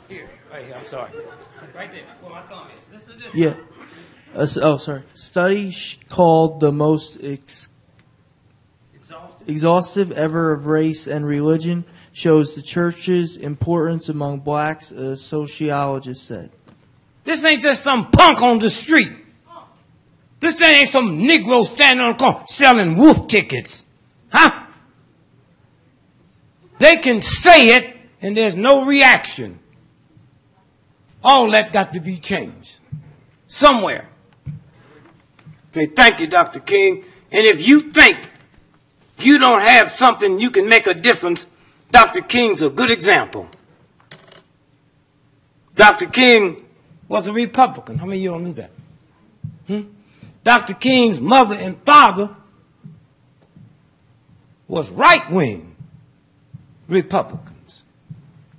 Here, right here. I'm sorry. Right there. Where my thumb is. Listen to this. Yeah. Study called the most exhaustive ever of race and religion shows the church's importance among blacks, a sociologist said. This ain't just some punk on the street. This ain't some Negro standing on the corner selling wolf tickets. Huh? They can say it and there's no reaction. All that got to be changed. Somewhere. Okay, thank you, Dr. King. And if you think you don't have something you can make a difference, Dr. King's a good example. Dr. King was a Republican. How many of you don't know that? Dr. King's mother and father was right-wing Republicans.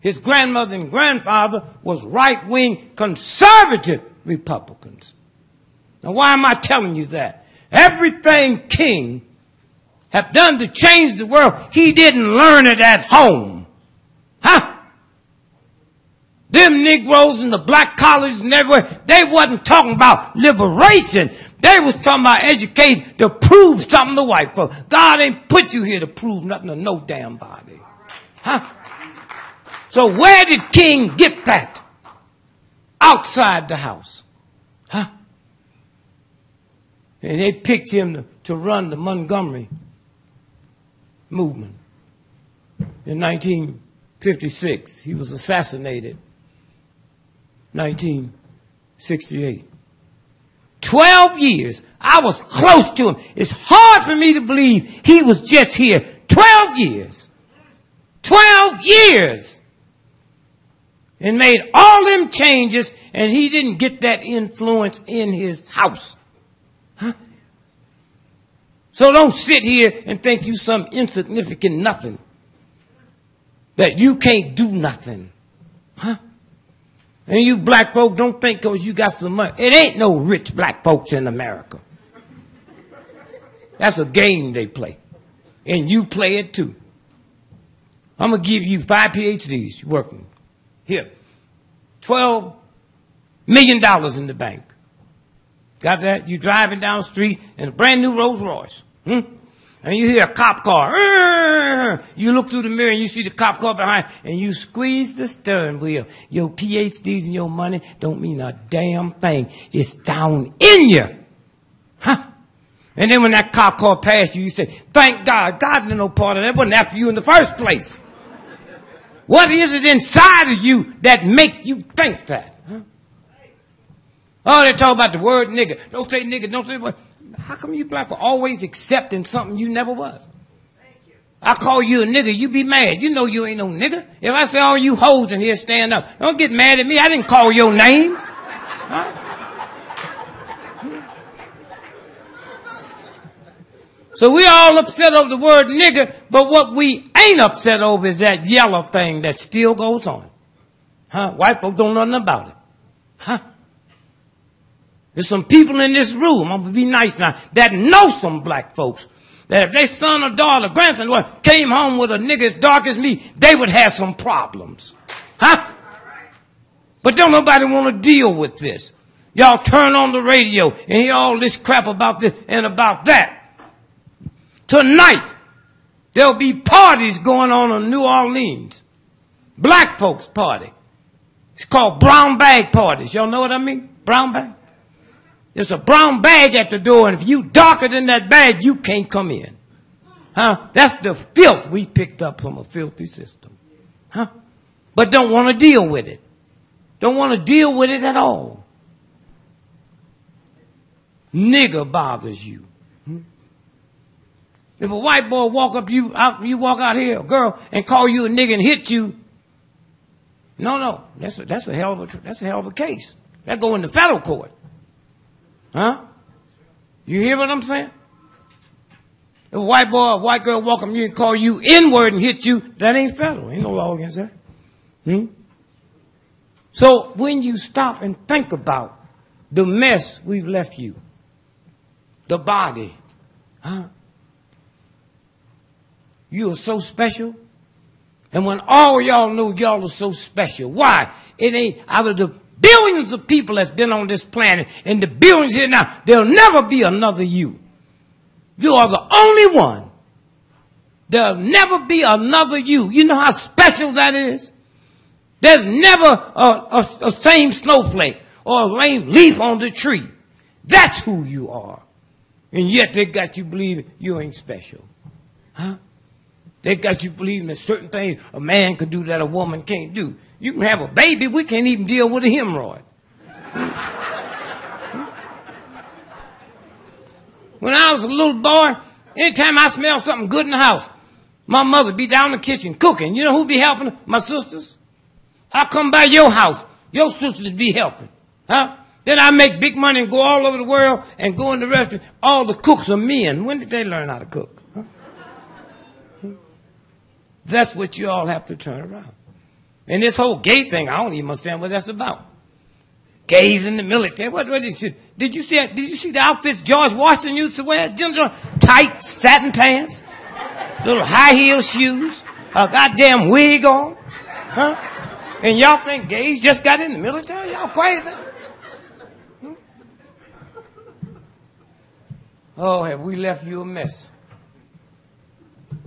His grandmother and grandfather was right-wing conservative Republicans. Now, why am I telling you that? Everything King have done to change the world, he didn't learn it at home. Huh? Them Negroes in the black colleges and everywhere, they wasn't talking about liberation. They was talking about education to prove something to white folks. God ain't put you here to prove nothing to no damn body. Huh? So where did King get that? Outside the house. Huh? And they picked him to run the Montgomery movement. In 1956, he was assassinated. 1968. 12 years. I was close to him. It's hard for me to believe he was just here. 12 years. 12 years. And made all them changes, and he didn't get that influence in his house. Huh? So don't sit here and think you some insignificant nothing. That you can't do nothing. Huh? And you black folk don't think because you got some money. It ain't no rich black folks in America. That's a game they play. And you play it too. I'm going to give you 5 PhDs working. Here. $12 million in the bank. Got that? You driving down the street in a brand new Rolls Royce. And you hear a cop car. You look through the mirror and you see the cop car behind and you squeeze the steering wheel. Your PhDs and your money don't mean a damn thing. It's down in you. Huh? And then when that cop car passed you, you say, thank God. God didn't know part of that. Wasn't after you in the first place. What is it inside of you that make you think that? Huh? Oh, they talk about the word nigger. Don't say nigger. Don't say what. How come you black for always accepting something you never was? I call you a nigger, you be mad. You know you ain't no nigger. If I say all you hoes in here stand up, don't get mad at me. I didn't call your name. Huh? So we all upset over the word nigger, but what we ain't upset over is that yellow thing that still goes on. Huh? White folks don't know nothing about it. Huh? There's some people in this room, I'm going to be nice now, that know some black folks. That if their son or daughter, grandson, came home with a nigga as dark as me, they would have some problems. Huh? But don't nobody want to deal with this. Y'all turn on the radio and hear all this crap about this and about that. Tonight, there'll be parties going on in New Orleans. Black folks party. It's called brown bag parties. Y'all know what I mean? Brown bag. There's a brown bag at the door, and if you darker than that bag, you can't come in. Huh? That's the filth we picked up from a filthy system. Huh? But don't want to deal with it. Don't want to deal with it at all. Nigger bothers you. If a white boy walk up you walk out here, a girl, and call you a nigger and hit you, no, that's a hell of a case. That go in the federal court. Huh? You hear what I'm saying? If a white boy or a white girl walk up to you and call you N-word and hit you, that ain't federal. Ain't no law against that. So when you stop and think about the mess we've left you, the body, huh? You are so special. And when all y'all know y'all are so special, why? It ain't out of the billions of people that's been on this planet and the billions here now, there'll never be another you. You are the only one. There'll never be another you. You know how special that is? There's never a same snowflake or a lame leaf on the tree. That's who you are. And yet they got you believing you ain't special. Huh? They got you believing that certain things a man can do that a woman can't do. You can have a baby, we can't even deal with a hemorrhoid. When I was a little boy, anytime I smelled something good in the house, my mother would be down in the kitchen cooking. You know who'd be helping her? My sisters. I come by your house, your sisters be helping. Huh? Then I make big money and go all over the world and go in the restaurant. All the cooks are men. When did they learn how to cook? Huh? That's what you all have to turn around. And this whole gay thing, I don't even understand what that's about. Gays in the military. What did you see? Did you see the outfits George Washington used to wear? Tight satin pants, little high heel shoes, a goddamn wig on, huh? And y'all think gays just got in the military? Y'all crazy? Oh, have we left you a mess?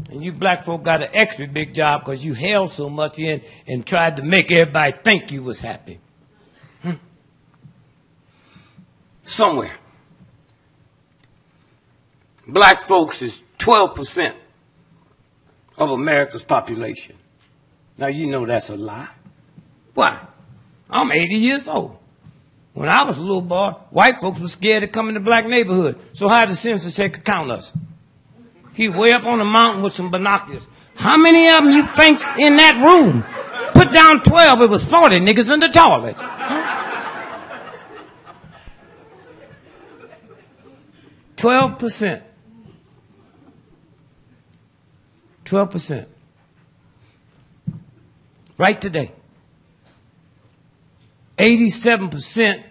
And you black folk got an extra big job because you held so much in and tried to make everybody think you was happy. Somewhere, black folks is 12% of America's population. Now you know that's a lie. Why? I'm 80 years old. When I was a little boy, white folks were scared to come in the black neighborhood. So how did the census take count us? He way up on the mountain with some binoculars. How many of them you think's in that room? Put down 12, it was 40 niggas in the toilet. 12%. 12%. Right today. 87%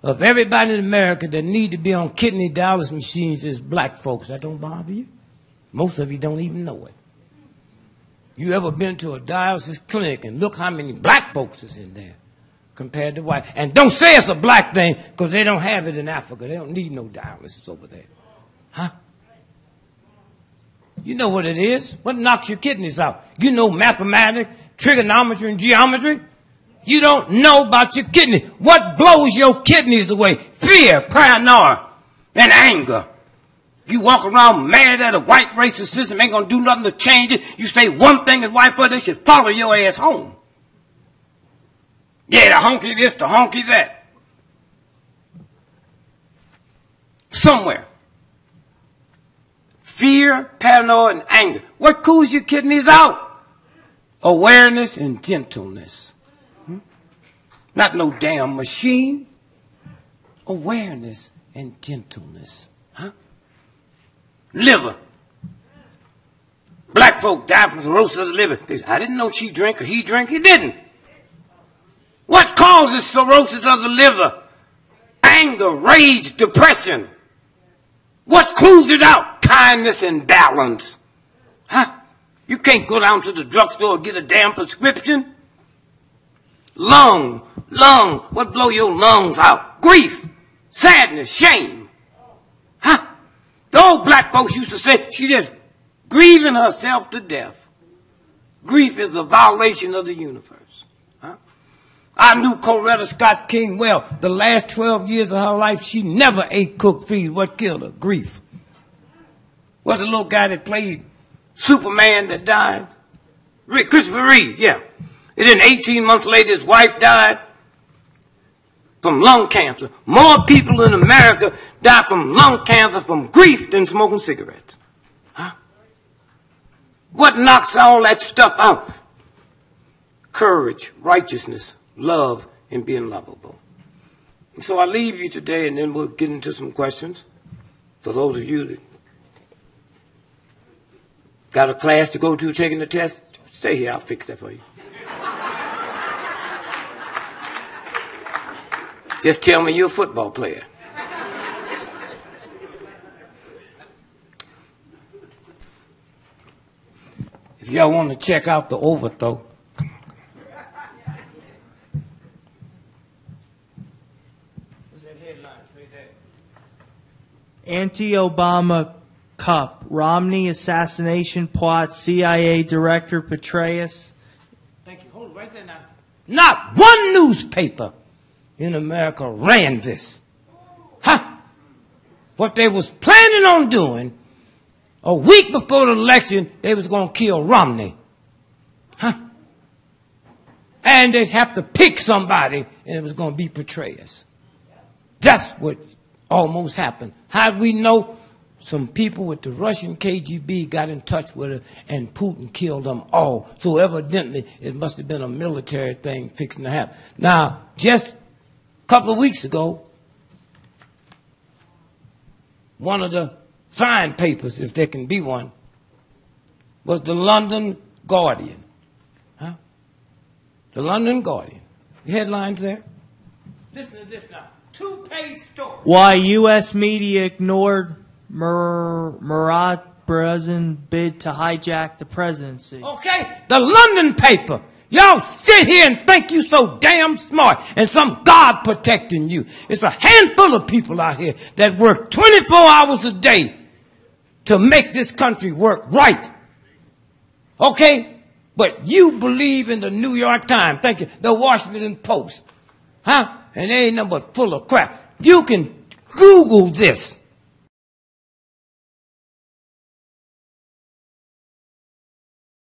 of everybody in America that need to be on kidney dialysis machines is black folks. That don't bother you? Most of you don't even know it. You ever been to a dialysis clinic and look how many black folks is in there compared to white? And don't say it's a black thing because they don't have it in Africa. They don't need no dialysis over there. Huh? You know what it is. What knocks your kidneys out? You know mathematics, trigonometry, and geometry. You don't know about your kidney. What blows your kidneys away? Fear, paranoia, and anger. You walk around mad at a white racist system, ain't gonna do nothing to change it. You say one thing in white folk, they should follow your ass home. Yeah, the honky this, the honky that. Somewhere. Fear, paranoia, and anger. What cools your kidneys out? Awareness and gentleness. Not no damn machine. Awareness and gentleness. Huh? Liver. Black folk die from cirrhosis of the liver. They say, I didn't know she drank or he drank. He didn't. What causes cirrhosis of the liver? Anger, rage, depression. What clues it out? Kindness and balance. Huh? You can't go down to the drugstore and get a damn prescription. Lung. What blow your lungs out? Grief, sadness, shame. Huh? The old black folks used to say she just grieving herself to death. Grief is a violation of the universe. Huh? I knew Coretta Scott King well. The last 12 years of her life, she never ate cooked feed. What killed her? Grief. What's the little guy that played Superman that died? Christopher Reeve, yeah. And then 18 months later, his wife died from lung cancer. More people in America die from lung cancer from grief than smoking cigarettes. Huh? What knocks all that stuff out? Courage, righteousness, love, and being lovable. And so I leave you today, and then we'll get into some questions. For those of you that got a class to go to taking the test, stay here, I'll fix that for you. Just tell me you're a football player. If y'all want to check out the overthrow, what's that headline? Say that. Anti-Obama Cup. Romney assassination plot. CIA Director Petraeus. Thank you. Hold it right there now. Not one newspaper in America ran this. Huh? What they was planning on doing, a week before the election, they was going to kill Romney. Huh? And they'd have to pick somebody, and it was going to be Petraeus. That's what almost happened. How did we know? Some people with the Russian KGB got in touch with her, and Putin killed them all. So evidently, it must have been a military thing fixing to happen. Now, just a couple of weeks ago, one of the fine papers, if there can be one, was the London Guardian. Huh? The London Guardian. The headlines there. Listen to this now. 2-page story. Why U.S. media ignored Murad Brezin bid to hijack the presidency. Okay? The London paper. Y'all sit here and think you so damn smart and some God protecting you. It's a handful of people out here that work 24 hours a day to make this country work right. Okay? But you believe in the New York Times, thank you, the Washington Post. Huh? And they ain't nothing but full of crap. You can Google this.